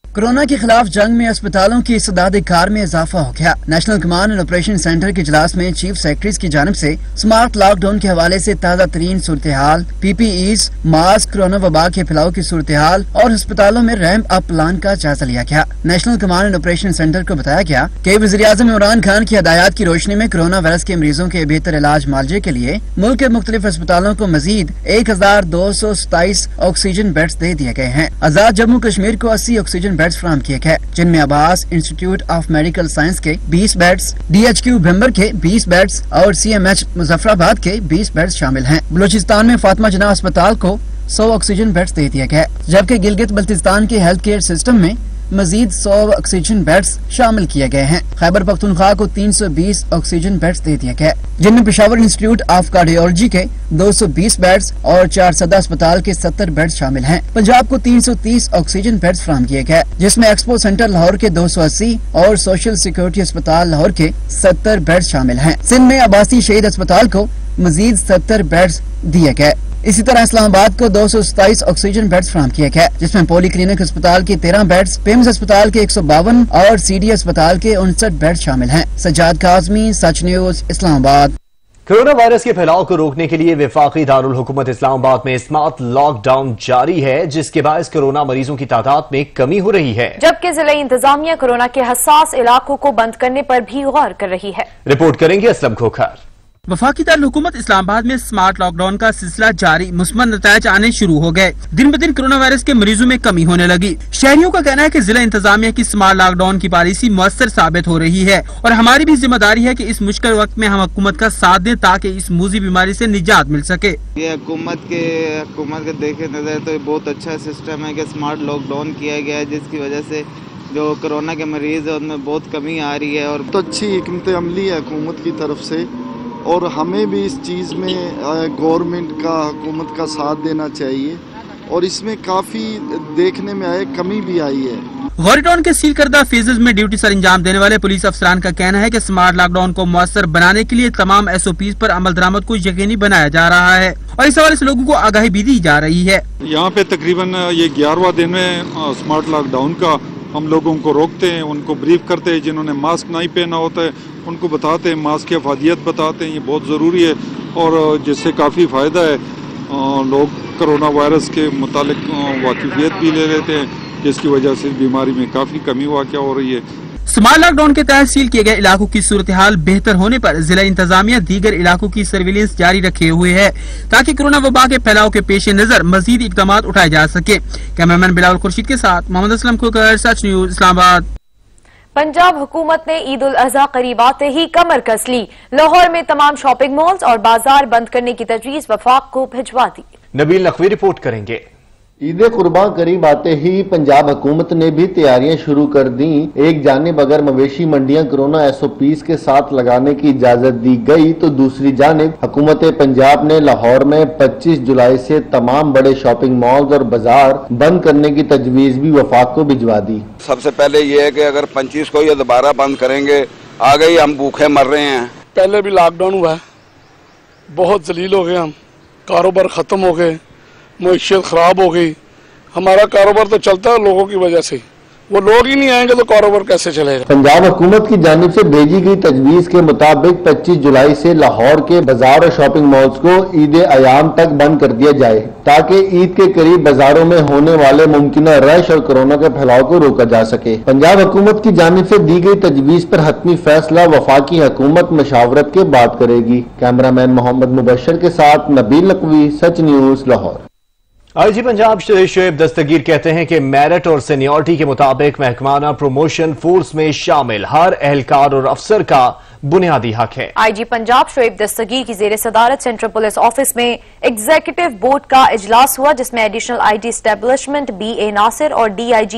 कोरोना के खिलाफ जंग में अस्पतालों की इस्तेदाद कार में इजाफा हो गया। National command and operation centre के इजलास में चीफ सेक्रेटरीज की जानिब से स्मार्ट लॉकडाउन के हवाले से ताज़ा तरीन सूरत हाल, PPEs, मास्क, कोरोना वबा के फैलाव की सूरत हाल और अस्पतालों में रैंप अप प्लान का जायजा लिया गया। National command and operation centre को बताया गया कि वज़ीर-ए-आज़म इमरान खान की हदायत की रोशनी में कोरोना वायरस के मरीजों के बेहतर इलाज मुआलजे के लिए मुल्क के मुख्तलिफ अस्पतालों को मजीद 1227 ऑक्सीजन बेड्स दे दिए गए हैं। आजाद जम्मू कश्मीर को 80 ऑक्सीजन बेड्स फराहम किए गए, जिनमें Abbas institute of medical science के 20 बेड्स, DHQ भिम्बर के 20 बेड्स और CMH मुजफ्फराबाद के 20 बेड्स शामिल हैं। बलूचिस्तान में फातिमा जिन्ना अस्पताल को 100 ऑक्सीजन बेड्स दे दिए गए, जबकि गिलगित बल्तिस्तान के हेल्थ केयर सिस्टम में मजीद 100 ऑक्सीजन बेड्स शामिल किए गए हैं। खैबर पख्तूनख्वा को 320 ऑक्सीजन बेड्स दे दिए गए, जिनमें पेशावर इंस्टीट्यूट ऑफ कार्डियोलॉजी के 220 बेड्स और 4 सदा अस्पताल के 70 बेड्स शामिल हैं। पंजाब को 330 ऑक्सीजन बेड्स फराहम किए गए, जिसमें एक्सपो सेंटर लाहौर के 280 और सोशल सिक्योरिटी अस्पताल लाहौर के 70 बेड्स शामिल हैं। सिंध में अब्बासी शहीद अस्पताल को मजीद 70 बेड्स दिए गए। इसी तरह इस्लामाबाद को 227 ऑक्सीजन बेड्स फराहम किए गए, जिसमें पॉली क्लिनिक अस्पताल के 13 बेड्स, पिम्स अस्पताल के 152 और CD अस्पताल के 59 बेड्स शामिल हैं। सज्जाद काज़मी, सच न्यूज, इस्लामाबाद। कोरोना वायरस के फैलाव को रोकने के लिए वफाकी दारुल हुकूमत इस्लामाबाद में स्मार्ट लॉकडाउन जारी है, जिसके बायस कोरोना मरीजों की तादाद में कमी हो रही है, जबकि जिला इंतजामिया कोरोना के हसास इलाकों को बंद करने पर भी गौर कर रही है। रिपोर्ट करेंगे असलम खोखर। वफाकी दारुल हुकूमत इस्लामाबाद में स्मार्ट लॉकडाउन का सिलसिला जारी, मुस्बत नतायज आने शुरू हो गए। दिन ब दिन कोरोना वायरस के मरीजों में कमी होने लगी। शहरियों का कहना है कि जिला इंतजामिया की स्मार्ट लॉकडाउन की पॉलिसी मुअस्सर साबित हो रही है और हमारी भी जिम्मेदारी है कि इस मुश्किल वक्त में हम हुकूमत का साथ दें ताकि इस मूजी बीमारी से निजात मिल सके। ये हुकूमत के देखे नजर तो बहुत अच्छा सिस्टम है कि स्मार्ट लॉकडाउन किया गया है, जिसकी वजह से जो कोरोना के मरीज है उनमें बहुत कमी आ रही है। और तो अच्छी हिकमत अमली है हुकूमत की तरफ से और हमें भी इस चीज़ में गवर्नमेंट का, हुकूमत का साथ देना चाहिए और इसमें काफ़ी देखने में आए कमी भी आई है। गौरीटाउन के सील करदा फेजेज में ड्यूटी सर अंजाम देने वाले पुलिस अफसरान का कहना है कि स्मार्ट लॉकडाउन को मुअस्सर बनाने के लिए तमाम SOPs पर अमल दरामद को यकीनी बनाया जा रहा है और इस हवाले से लोगों को आगाही भी दी जा रही है। यहाँ पे तकरीबन ये 11वां दिन है स्मार्ट लॉकडाउन का। हम लोगों को रोकते हैं, उनको ब्रीफ करते हैं, जिन्होंने मास्क नहीं पहना होता है उनको बताते हैं, मास्क की अफादियत बताते हैं, ये बहुत ज़रूरी है और जिससे काफ़ी फ़ायदा है। लोग कोरोना वायरस के मुतालिक वाकिफियत भी ले लेते हैं, जिसकी वजह से बीमारी में काफ़ी कमी वाक़या हो रही है। स्मार्ट लॉकडाउन के तहत सील किए गए इलाकों की सूरत हाल बेहतर होने पर जिला इंतजामिया दीगर इलाकों की सर्विलेंस जारी रखे हुए है ताकि कोरोना वबा के फैलाव के पेश नजर मजीद इकदाम उठाए जा सके। कैमरामैन बिलावल खुर्शीद के साथ मोहम्मद असलम खोखर, सच न्यूज, इस्लामाबाद। पंजाब हुकूमत ने ईद उल अजहा करीब आते ही कमर कस ली। लाहौर में तमाम शॉपिंग मॉल्स और बाजार बंद करने की तजवीज वफाक को भिजवा दी। नबील नकवी रिपोर्ट करेंगे। ईद कुर्बान करीब आते ही पंजाब हुकूमत ने भी तैयारियां शुरू कर दी। एक जानिब अगर मवेशी मंडियां कोरोना SOPs के साथ लगाने की इजाजत दी गई तो दूसरी जानिब हुकूमत पंजाब ने लाहौर में 25 जुलाई से तमाम बड़े शॉपिंग मॉल्स और बाजार बंद करने की तजवीज भी वफाक को भिजवा दी। सबसे पहले ये है कि अगर 25 को ये दोबारा बंद करेंगे, आगे ही हम भूखे मर रहे हैं। पहले भी लॉकडाउन हुआ है, बहुत जलील हो गए हम, कारोबार खत्म हो गए, मईशत खराब हो गई। हमारा कारोबार तो चलता है लोगों की वजह से, वो लोग ही नहीं आएंगे तो कारोबार कैसे चलेगा। पंजाब हुकूमत की जानिब से भेजी गई तजवीज के मुताबिक 25 जुलाई से लाहौर के बाजार और शॉपिंग मॉल्स को ईद अयाम तक बंद कर दिया जाए ताकि ईद के करीब बाजारों में होने वाले मुमकिन रश और कोरोना के फैलाव को रोका जा सके। पंजाब हुकूमत की जानिब से दी गई तजवीज पर हतमी फैसला वफाकी हुकूमत मशावरत के बाद करेगी। कैमरामैन मोहम्मद मुबशर के साथ नबील नकवी, सच न्यूज, लाहौर। आईजी पंजाब शोएब दस्तगीर कहते हैं कि मेरिट और सीनियरिटी के मुताबिक महकमाना प्रमोशन फोर्स में शामिल हर एहलकार और अफसर का बुनियादी हक है। आईजी पंजाब शोएब दस्तगीर की जेर सदारत सेंट्रल पुलिस ऑफिस में एग्जीक्यूटिव बोर्ड का इजलास हुआ, जिसमें additional IG establishment BA Nasir और DIG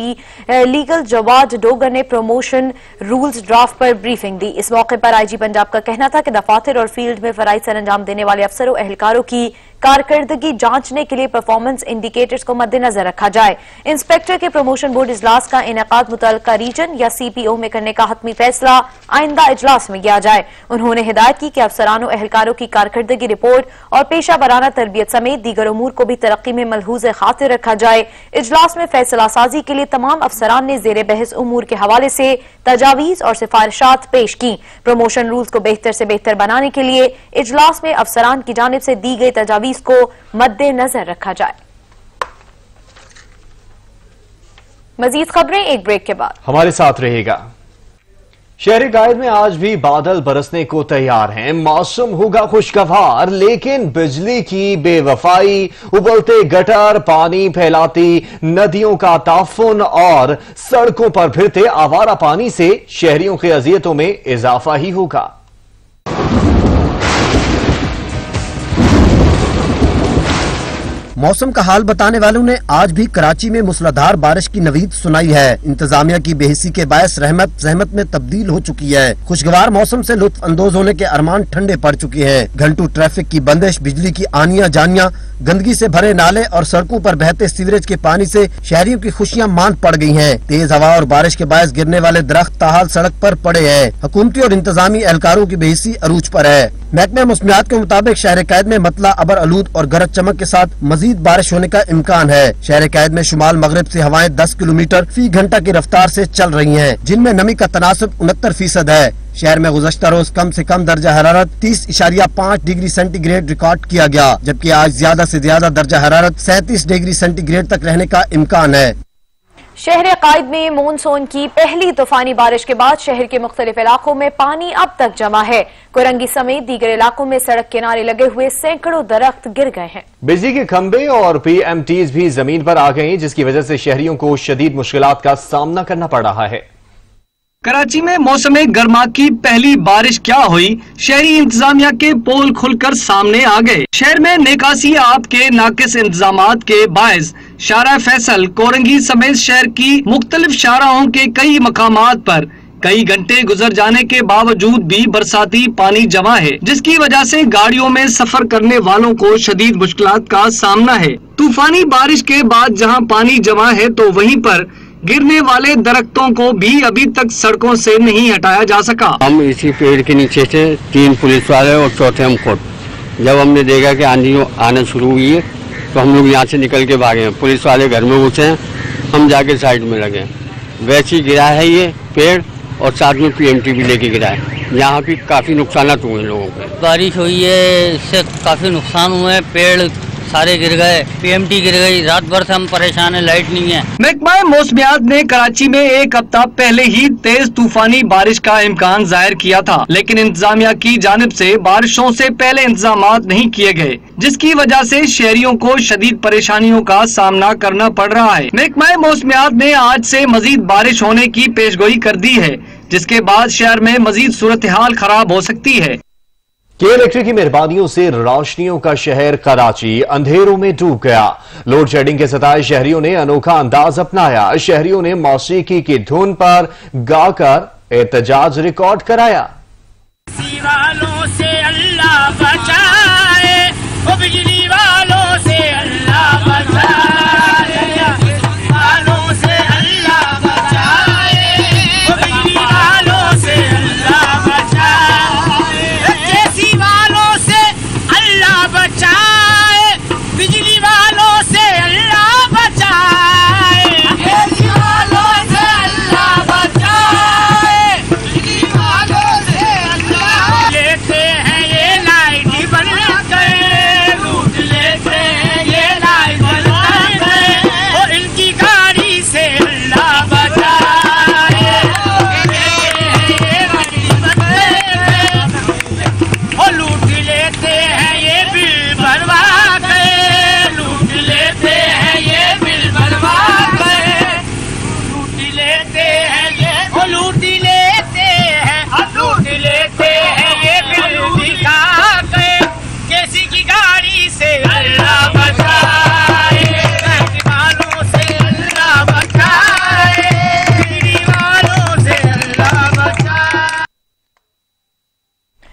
लीगल जवाद डोगर ने प्रमोशन रूल्स ड्राफ्ट पर ब्रीफिंग दी। इस मौके पर आईजी पंजाब का कहना था कि दफातर और फील्ड में फराइज सर अंजाम देने वाले अफसरों एहलकारों की कारकर्दगी जांचने के लिए परफॉर्मेंस इंडिकेटर्स को मद्देनजर रखा जाए। इंस्पेक्टर के प्रमोशन बोर्ड इजलास का इनेकाद मुतल्लिका रीजन या CPO में करने का हतमी फैसला आइंदा इजलास में किया जाए। उन्होंने हिदायत की कि अफसरानों एहलकारों की कारकर्दगी रिपोर्ट और पेशा वराना तरबियत समेत दीगर उमूर को भी तरक्की में मलहूज खातिर रखा जाए। इजलास में फैसला साजी के लिए तमाम अफसरान ने जेर बहस उमूर के हवाले से तजावीज और सिफारिशात पेश की। प्रमोशन रूल्स को बेहतर से बेहतर बनाने के लिए इजलास में अफसरान की जानिब से दी गई तजावीज को मद्देनजर रखा जाए। मजीद खबरें एक ब्रेक के बाद। हमारे साथ रहेगा। शहर कायद में आज भी बादल बरसने को तैयार हैं। मौसम होगा खुशगवार, लेकिन बिजली की बेवफाई, उबलते गटर, पानी फैलाती नदियों का ताफुन और सड़कों पर फिरते आवारा पानी से शहरियों की अजियतों में इजाफा ही होगा। मौसम का हाल बताने वालों ने आज भी कराची में मूसलाधार बारिश की नवीद सुनाई है। इंतजामिया की बेहिसी के बायस रहमत जहमत में तब्दील हो चुकी है। खुशगवार मौसम से लुत्फ अंदोज होने के अरमान ठंडे पड़ चुके हैं। घंटों ट्रैफिक की बंदिश, बिजली की आनियां जानियां, गंदगी से भरे नाले और सड़कों पर बहते सीवरेज के पानी से शहरियों की खुशियां मान पड़ गई हैं। तेज हवा और बारिश के बायस गिरने वाले दरख्त ताहाल सड़क पर पड़े हैं। हुकूमती और इंतजामी एहलकारों की बेहिसी अरूज पर है। महकमा मौसमियात के मुताबिक शहर कैद में मतला अबर आलूद और गरज चमक के साथ मजीद बारिश होने का इम्कान है। शहर कैद में शुमाल मगरब से हवाएं 10 किलोमीटर फी घंटा की रफ्तार से चल रही हैं, जिनमें नमी का तनासब 69% है। शहर में गुज़श्ता रोज कम से कम दर्जा हरारत 30.5 डिग्री सेंटीग्रेड रिकॉर्ड किया गया, जबकि आज ज्यादा से ज्यादा दर्जा हरारत 37 डिग्री सेंटीग्रेड तक रहने का इम्कान है। शहर कायद में मानसून की पहली तूफानी बारिश के बाद शहर के मुख्तलिफ इलाकों में पानी अब तक जमा है। कोरंगी समेत दीगर इलाकों में सड़क किनारे लगे हुए सैकड़ों दरख्त गिर गए हैं। बिजली के खंभे और PMTs भी जमीन पर आ गए, जिसकी वजह से शहरियों को शदीद मुश्किलात का सामना करना पड़ रहा है। कराची में मौसम गर्मा की पहली बारिश क्या हुई, शहरी इंतजामिया के पोल खुलकर सामने आ गए। शहर में निकासी आब के नाकिस इंतजामात के बायस शारा फैसल, कोरंगी समेत शहर की मुख्तलिफ शाराओं के कई मकामात पर कई घंटे गुजर जाने के बावजूद भी बरसाती पानी जमा है, जिसकी वजह से गाड़ियों में सफर करने वालों को शदीद मुश्किलात का सामना है। तूफानी बारिश के बाद जहां पानी जमा है तो वहीं पर गिरने वाले दरख्तों को भी अभी तक सड़कों से नहीं हटाया जा सका। हम इसी पेड़ के नीचे से 3 पुलिस वाले और चौथे हम खुद, जब हमने देखा कि आंधी आना शुरू हुई है तो हम लोग यहाँ से निकल के भागे। पुलिस वाले घर में घुसे हैं, हम जाके साइड में लगे। वैसे ही गिरा है ये पेड़ और साथ में PMT भी लेके गिरा है। यहाँ भी काफी नुकसान हुए लोगों को। बारिश हुई है, इससे काफी नुकसान हुए हैं, पेड़ सारे गिर गए, PMT गिर गई, रात भर से हम परेशान है, लाइट नहीं है। महकमा मौसमियात ने कराची में एक हफ्ता पहले ही तेज तूफानी बारिश का इम्कान जाहिर किया था, लेकिन इंतजामिया की जानिब से बारिशों से पहले इंतजामात नहीं किए गए, जिसकी वजह से शहरियों को शदीद परेशानियों का सामना करना पड़ रहा है। महकमा मौसमियात ने आज से मजीद बारिश होने की पेशगोई कर दी है, जिसके बाद शहर में मजीद सूरत हाल खराब हो सकती है। के इलेक्ट्रिक की मेहरबानियों से रोशनियों का शहर कराची अंधेरों में डूब गया। लोड शेडिंग के सताए शहरियों ने अनोखा अंदाज अपनाया। शहरियों ने मौसीकी की धुन पर गाकर एहतजाज रिकॉर्ड कराया। वालों से अल्लाह बचाए, बिजली वालों से अल्लाह बचाए, वालों से अल्लाह बचाए, बिजली वालों से अल्लाह बचाए, जैसी वालों से अल्लाह बचाए, बिजली वालों से अल्लाह बचाए, जैसी वालों से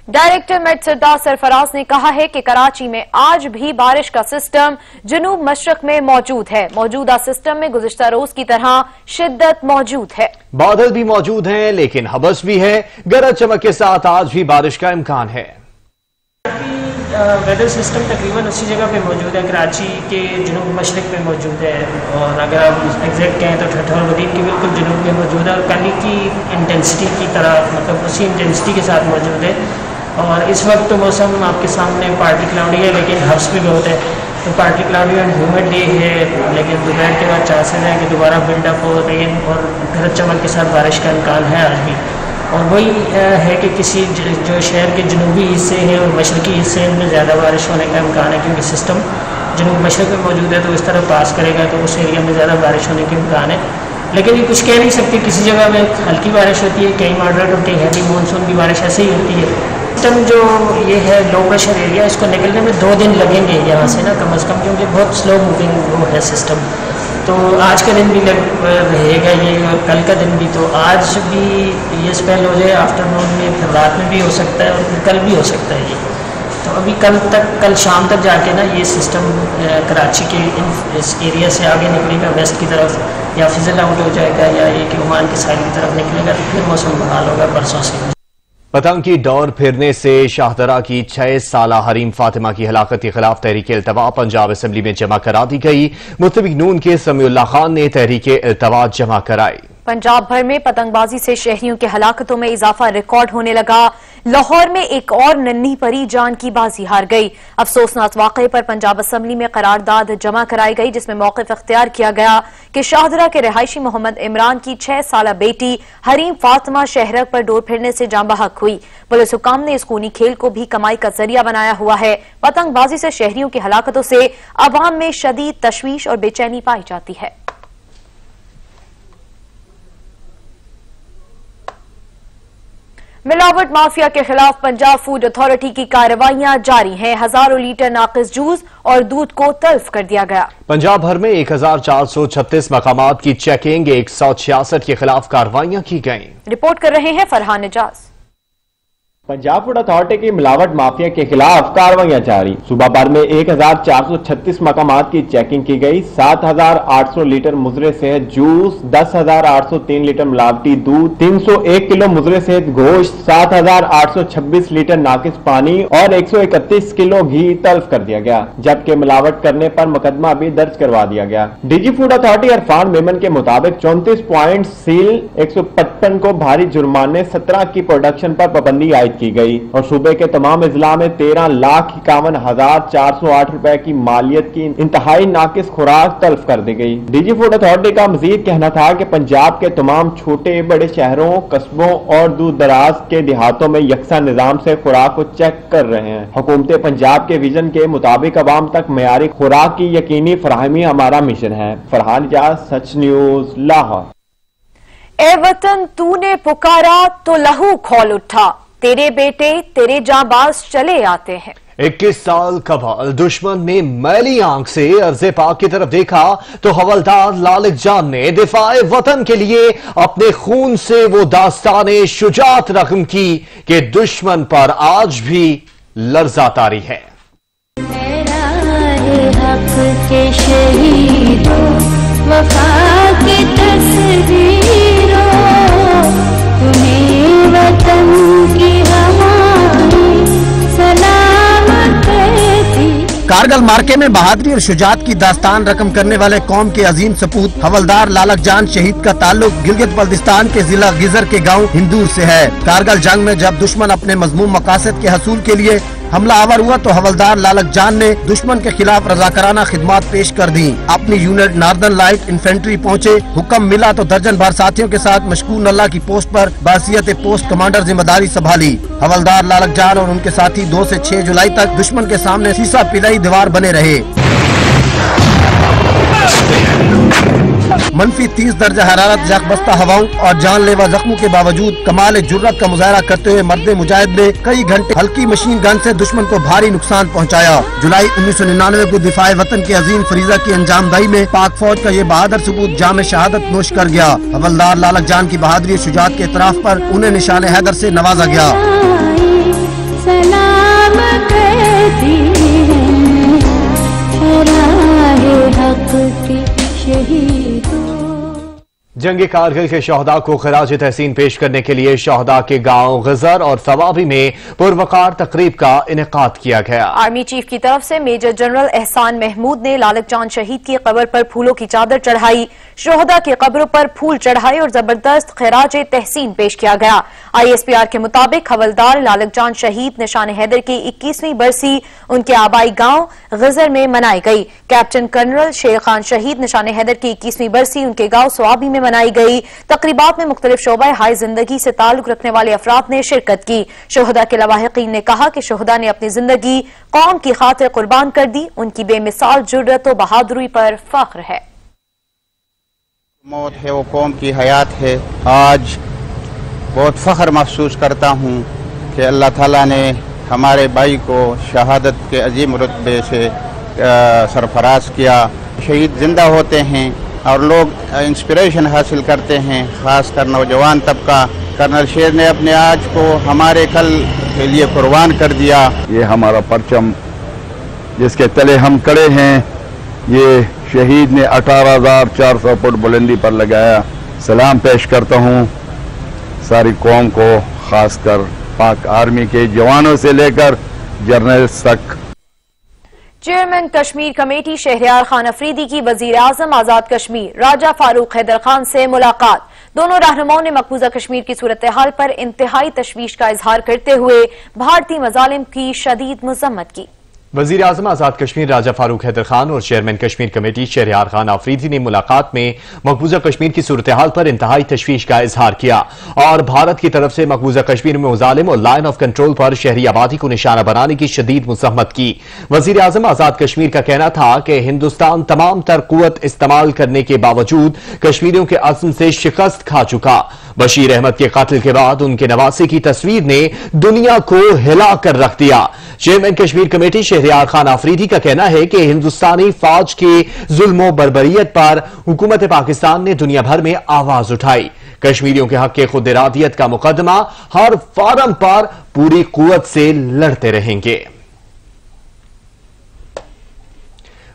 डायरेक्टर मेट सरदार सरफराज ने कहा है कि कराची में आज भी बारिश का सिस्टम जनूब मशरक में मौजूद है। मौजूदा सिस्टम में गुज़िश्ता रोज की तरह शिद्दत मौजूद है। बादल भी मौजूद हैं लेकिन हबस भी है। गरज चमक के साथ आज भी बारिश का इम्कान है। वेदर सिस्टम तकरीबन उसी जगह पे मौजूद है, कराची के जनूब मशरक पे मौजूद है और अगर आप एग्जैक्ट कहें तो ठठौर वदीन के बिल्कुल जनूब में मौजूद है और कल की इंटेंसिटी की तरह मतलब उसी इंटेंसिटी के साथ मौजूद है। और इस वक्त तो मौसम आपके सामने पार्टी क्लाउडी है लेकिन हब्स भी बहुत है, तो party cloudy and humid day है लेकिन दोपहर के बाद चांसेस हैं कि दोबारा बिल्डअप हो रेन और गरज चमक के साथ बारिश का इम्कान है आज भी। और वही है कि किसी जो शहर के जनूबी हिस्से हैं और मशरकी हिस्से हैं उनमें ज़्यादा बारिश होने का इम्कान है क्योंकि सिस्टम जनूब मशरक में मौजूद है तो इस तरफ पास करेगा तो उस एरिया में ज़्यादा बारिश होने के इम्कान है। लेकिन ये कुछ कह नहीं सकते, किसी जगह में हल्की बारिश होती है, कहीं मॉडरेट होती है, हैवी मानसून की बारिश ऐसे ही होती है। सिस्टम जो ये है लो प्रेशर एरिया, इसको निकलने में 2 दिन लगेंगे यहाँ से ना कम अज़ कम, क्योंकि बहुत स्लो मूविंग वो है सिस्टम। तो आज का दिन भी रहेगा ये और कल का दिन भी, तो आज भी ये स्पेल हो जाए आफ्टरनून में, फिर रात में भी हो सकता है और फिर कल भी हो सकता है ये। तो अभी कल शाम तक जाके ना ये सिस्टम कराची के इस एरिया से आगे निकलेगा वेस्ट की तरफ या फिजल आउट हो जाएगा या ये कि ओमान के साइड की तरफ निकलेगा तो फिर मौसम बहाल होगा परसों से। पतंग की डोर फिरने से शाहदरा की 6 साला हरीम फातिमा की हलाकत के खिलाफ तहरीक इल्तवा पंजाब असम्बली में जमा करा दी गई। मुत्तफिक नून के समीउल्लाह खान ने तहरीक इल्तवा जमा कराई। पंजाब भर में पतंगबाजी से शहरियों की हलाकतों में इजाफा रिकॉर्ड होने लगा। लाहौर में एक और नन्ही परी जान की बाजी हार गई। अफसोसनाक वाकये पर पंजाब असम्बली में करारदाद जमा कराई गई जिसमें मौक़िफ़ इख्तियार किया गया कि शाहदरा के रिहायशी मोहम्मद इमरान की 6 साला बेटी हरीम फातिमा शहरक पर डोर फिरने से जाँ बहक हुई। पुलिस हुकाम ने इस खूनी खेल को भी कमाई का जरिया बनाया हुआ है। पतंगबाजी से शहरियों की हलाकतों से अवाम में शदीद तशवीश और बेचैनी पाई जाती है। मिलावट माफिया के खिलाफ पंजाब फूड अथॉरिटी की कार्रवाइयां जारी हैं। हजारों लीटर नाकिस जूस और दूध को तल्फ कर दिया गया। पंजाब भर में 1436 मकामात की चेकिंग, 166 के खिलाफ कार्रवाइयां की गईं। रिपोर्ट कर रहे हैं फरहान एजाज। पंजाब फूड अथॉरिटी की मिलावट माफिया के खिलाफ कार्रवाइयां जारी। सूबा भर में 1436 मकामात की चेकिंग की गई। 7800 लीटर मुजरे सेहत जूस, 10,803 लीटर मिलावटी दूध, 301 किलो मुजरे सेहत गोश्त, 7,826 लीटर नाकिस पानी और 131 किलो घी तल्फ कर दिया गया, जबकि मिलावट करने पर मुकदमा भी दर्ज करवा दिया गया। DG food authority Irfan Memon के मुताबिक 34 पॉइंट सील 155 को भारी जुर्माने, 17 की प्रोडक्शन पर पाबंदी आयद की गई और सूबे के तमाम अजला में 13,51,408 रुपए की मालियत की इंतहाई नाकिस खुराक तल्फ कर दी गई। डीजी फूड अथॉरिटी का मजीद कहना था कि पंजाब के तमाम छोटे बड़े शहरों, कस्बों और दूर दराज के देहातों में यकसा निजाम से खुराक को चेक कर रहे हैं। हुकूमत पंजाब के विजन के मुताबिक अवाम तक मयारी खुराक की यकीनी फराहमी हमारा मिशन है। फरहान एजाज, सच न्यूज, लाहौर। ए वतन तूने पुकारा तो लहू खौल उठा, तेरे बेटे तेरे जांबाज चले आते हैं। 21 साल कबल दुश्मन ने मैली आंख से अर्ज़े पाक की तरफ देखा तो हवलदार लालिक जान ने दिफाए वतन के लिए अपने खून से वो दास्ताने शुजात रकम की कि दुश्मन पर आज भी लर्जा तारी है। हक के शहीदों, वफा की तस्वीरों, तुम्हें वतन की हवाएं सलामत करती। कारगिल मार्के में बहादुरी और शुजात की दास्तान रकम करने वाले कौम के अजीम सपूत हवलदार लालक जान शहीद का ताल्लुक गिलगित बल्तिस्तान के जिला गिजर के गांव हिंदूर से है। कारगिल जंग में जब दुश्मन अपने मजमूम मकासद के हसूल के लिए हमला आवर हुआ तो हवलदार लालक जान ने दुश्मन के खिलाफ रजाकाराना खिदमत पेश कर दी। अपनी यूनिट नॉर्दर्न लाइट इन्फेंट्री पहुंचे। हुक्म मिला तो दर्जन भर साथियों के साथ मशकूर नल्ला की पोस्ट पर बासियत पोस्ट कमांडर जिम्मेदारी संभाली। हवलदार लालक जान और उनके साथी 2 से 6 जुलाई तक दुश्मन के सामने सीसा पिलाई दीवार बने रहे। मनफी 30 दर्जा हरारत, जख्बस्ता हवाओं और जानलेवा जख्मों के बावजूद कमाल जुर्रत का मुजाहरा करते हुए मर्द मुजाहिद ने कई घंटे हल्की मशीन गन से दुश्मन को भारी नुकसान पहुंचाया। जुलाई 1999 को दिफाए वतन की अजीम फरीजा की अंजामदही में पाक फौज का ये बहादुर सबूत जाम शहादत नोश कर गया। हवलदार लालक जान की बहादुरी शुजात के इतराफ पर उन्हें निशान हैदर से नवाजा गया। सलाम करती हूँ राहे हक के शहीदों। जंग कारगिल के शहदा को खराज तहसीन पेश करने के लिए शहदा के गांव गजर और सवाबी में पुरवकार तकरीब का इनेकाद किया गया। आर्मी चीफ की तरफ से मेजर जनरल एहसान महमूद ने लालक चांद शहीद की कब्र पर फूलों की चादर चढ़ाई, शहदा की कब्रों पर फूल चढ़ाए और जबरदस्त खराज तहसीन पेश किया गया। ISPR के मुताबिक हवलदार लालक चांद शहीद निशान हैदर की 21वीं बरसी उनके आबाई गांव गजर में मनाई गई। कैप्टन कर्नल शेर खान शहीद निशान हैदर की 21वीं बरसी उनके गांव सवाबी में मनाई गई। तकरीबात में मुख्तलिफ शोबा हाई जिंदगी से ताल्लुक रखने वाले अफराद ने शिरकत की। शोहदा के लवाहिकीन ने कहा कि शोहदा ने अपनी जिंदगी कौम की खातिर कुर्बान कर दी। उनकी बेमिसाल जुर्रत और बहादुरी पर फख्र है। मौत है वो कौम की हयात है। आज बहुत फख्र महसूस करता हूँ कि अल्लाह ताला ने हमारे भाई को शहादत के अजीम रुतबे से सरफराज किया। शहीद जिंदा होते हैं और लोग इंस्पिरेशन हासिल करते हैं, खासकर नौजवान तबका। कर्नल शेर ने अपने आज को हमारे कल के लिए कुर्बान कर दिया। ये हमारा परचम जिसके तले हम खड़े हैं, ये शहीद ने 18,400 फुट बुलंदी पर लगाया। सलाम पेश करता हूँ सारी कौम को, खासकर पाक आर्मी के जवानों से लेकर जर्नल्स तक। चेयरमैन कश्मीर कमेटी शहरयार खान अफरीदी की वजीर आजम आजाद कश्मीर राजा फारूक हैदर खान से मुलाकात। दोनों रहनुमाओं ने मकबूजा कश्मीर की सूरत हाल पर इंतहाई तशवीश का इजहार करते हुए भारतीय मजालिम की शदीद मजम्मत की। वजीर आजम आजाद कश्मीर राजा फारूक हैदर खान और चेयरमैन कश्मीर कमेटी शहरयार खान आफरीदी ने मुलाकात में मकबूजा कश्मीर की सूरत हाल पर इंतहाई तशवीश का इजहार किया और भारत की तरफ से मकबूजा कश्मीर में मुजालिम और लाइन ऑफ कंट्रोल पर शहरी आबादी को निशाना बनाने की शदीद मुज़म्मत की। वजीर आजम आजाद कश्मीर का कहना था कि हिंदुस्तान तमाम तर कुव्वत इस्तेमाल करने के बावजूद कश्मीरियों के अज़्म से शिकस्त खा चुका। बशीर अहमद के कत्ल के बाद उनके नवासे की तस्वीर ने दुनिया को हिला कर रख दिया। चेयरमैन कश्मीर कमेटी शहरयार खान आफरीदी का कहना है कि हिंदुस्तानी फौज के जुल्म बर्बरियत पर हुकूमत पाकिस्तान ने दुनिया भर में आवाज उठाई। कश्मीरियों के हक के खुद इरादियत का मुकदमा हर फारम पर पूरी कुव्वत से लड़ते रहेंगे।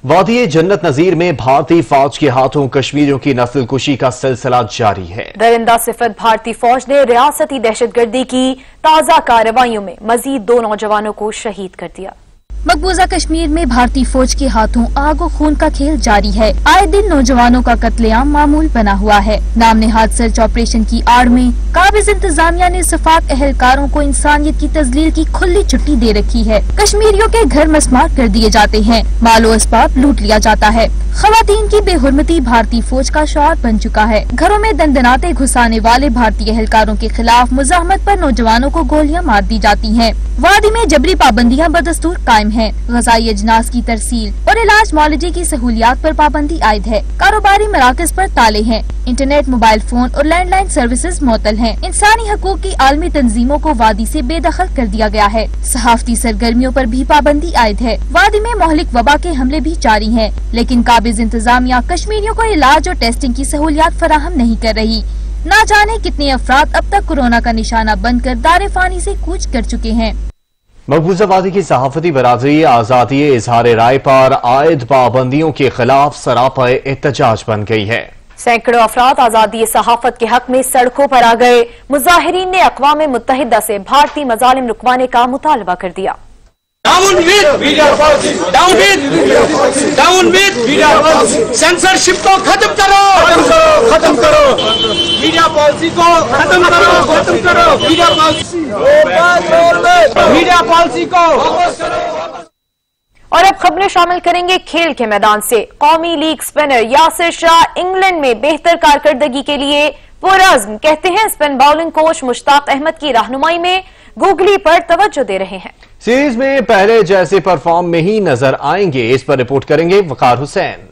वादी जन्नत नजीर में भारतीय फौज के हाथों कश्मीरियों की नस्ल कुशी का सिलसिला जारी है। दरिंदा सिफत भारतीय फौज ने रियासती दहशतगर्दी की ताजा कार्रवाइयों में मजीद 2 नौजवानों को शहीद कर दिया। मकबूजा कश्मीर में भारतीय फौज के हाथों आग और खून का खेल जारी है। आए दिन नौजवानों का कत्लेआम मामूल बना हुआ है। नाम नेहाद सर्च ऑपरेशन की आड़ में काबिज इंतजामिया ने सफाक एहलकारों को इंसानियत की तजलील की खुली छुट्टी दे रखी है। कश्मीरियों के घर मसमार कर दिए जाते हैं, मालो असबाब लूट लिया जाता है। खवातीन की बेहुरमती भारतीय फौज का शौर बन चुका है। घरों में दंदनाते घुसाने वाले भारतीय एहलकारों के खिलाफ मुजाहमत पर नौजवानों को गोलियां मार दी जाती हैं। वादी में जबरी पाबंदियां बदस्तूर कायम है। ग़िज़ाई अजनास की तरसील और इलाज मौलजी की सहूलियात पर पाबंदी आयद है। कारोबारी मराकज पर ताले हैं। इंटरनेट, मोबाइल फोन और लैंडलाइन सर्विसेज मुअत्तल हैं। इंसानी हकूक की आलमी तंजीमों को वादी से बेदखल कर दिया गया है। सहाफती सरगर्मियों पर भी पाबंदी आयद है। वादी में मोहलिक वबा के हमले भी जारी हैं, लेकिन काबिज इंतजामिया कश्मीरियों को इलाज और टेस्टिंग की सहूलियात फराहम नहीं कर रही। न जाने कितने अफराद अब तक कोरोना का निशाना बनकर दारे फानी से कूच कर चुके हैं। मकबूजा वादी की सहाफती बरादरी आजादी इजहार राय पर आयद पाबंदियों के खिलाफ सरापा एहतजाज बन गई है। सैकड़ों अफराद आजादी सहाफत के हक में सड़कों पर आ गए। मुजाहिरीन ने अक़वाम मुत्तहिदा से भारतीय मजालिम रुकवाने का मुतालबा कर दिया। सेंसरशिप को खत्म करो, खत्म करो, मीडिया पॉलिसी को खत्म करो, खत्म करो, मीडिया पॉलिसी को। और अब खबरें शामिल करेंगे खेल के मैदान से। कौमी league spinner Yasir Shah England में बेहतर कारकर्दगी के लिए पुरअज़्म। कहते हैं spin bowling coach Mushtaq Ahmed की रहनुमाई में गूगली पर तवज्जो दे रहे हैं। सीरीज में पहले जैसे परफॉर्म में ही नजर आएंगे, इस पर रिपोर्ट करेंगे वकार हुसैन।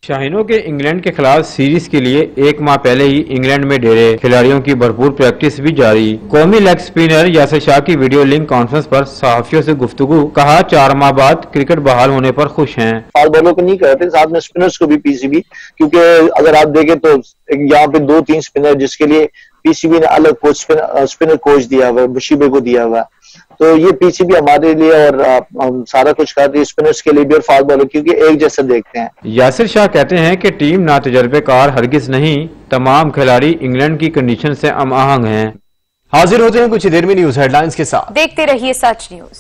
शाहीनों के इंग्लैंड के खिलाफ सीरीज के लिए 1 माह पहले ही इंग्लैंड में डेरे, खिलाड़ियों की भरपूर प्रैक्टिस भी जारी। कौमी लेग स्पिनर यासिर शाह की वीडियो लिंक कॉन्फ्रेंस पर सहाफियों से गुफ्तगू। कहा 4 माह बाद क्रिकेट बहाल होने पर खुश हैं। फास्ट बॉलरों को नहीं करते, साथ में स्पिनर्स को भी पीसीबी, क्योंकि अगर आप देखें तो यहाँ पे 2-3 स्पिनर जिसके लिए पीसीबी ने अलग कोच स्पिनर कोच दिया हुआ है, मुशीबे को दिया हुआ है। तो ये पीसीबी हमारे लिए और हम सारा कुछ कर रही है स्पिनर्स के लिए भी और फास्ट बॉलर, क्योंकि एक जैसे देखते हैं। यासिर शाह कहते हैं कि टीम ना तजर्बेकार हरगिज नहीं, तमाम खिलाड़ी इंग्लैंड की कंडीशन से हम आहंग हैं। हाजिर होते हैं कुछ देर में न्यूज हेडलाइंस के साथ। देखते रहिए सच न्यूज।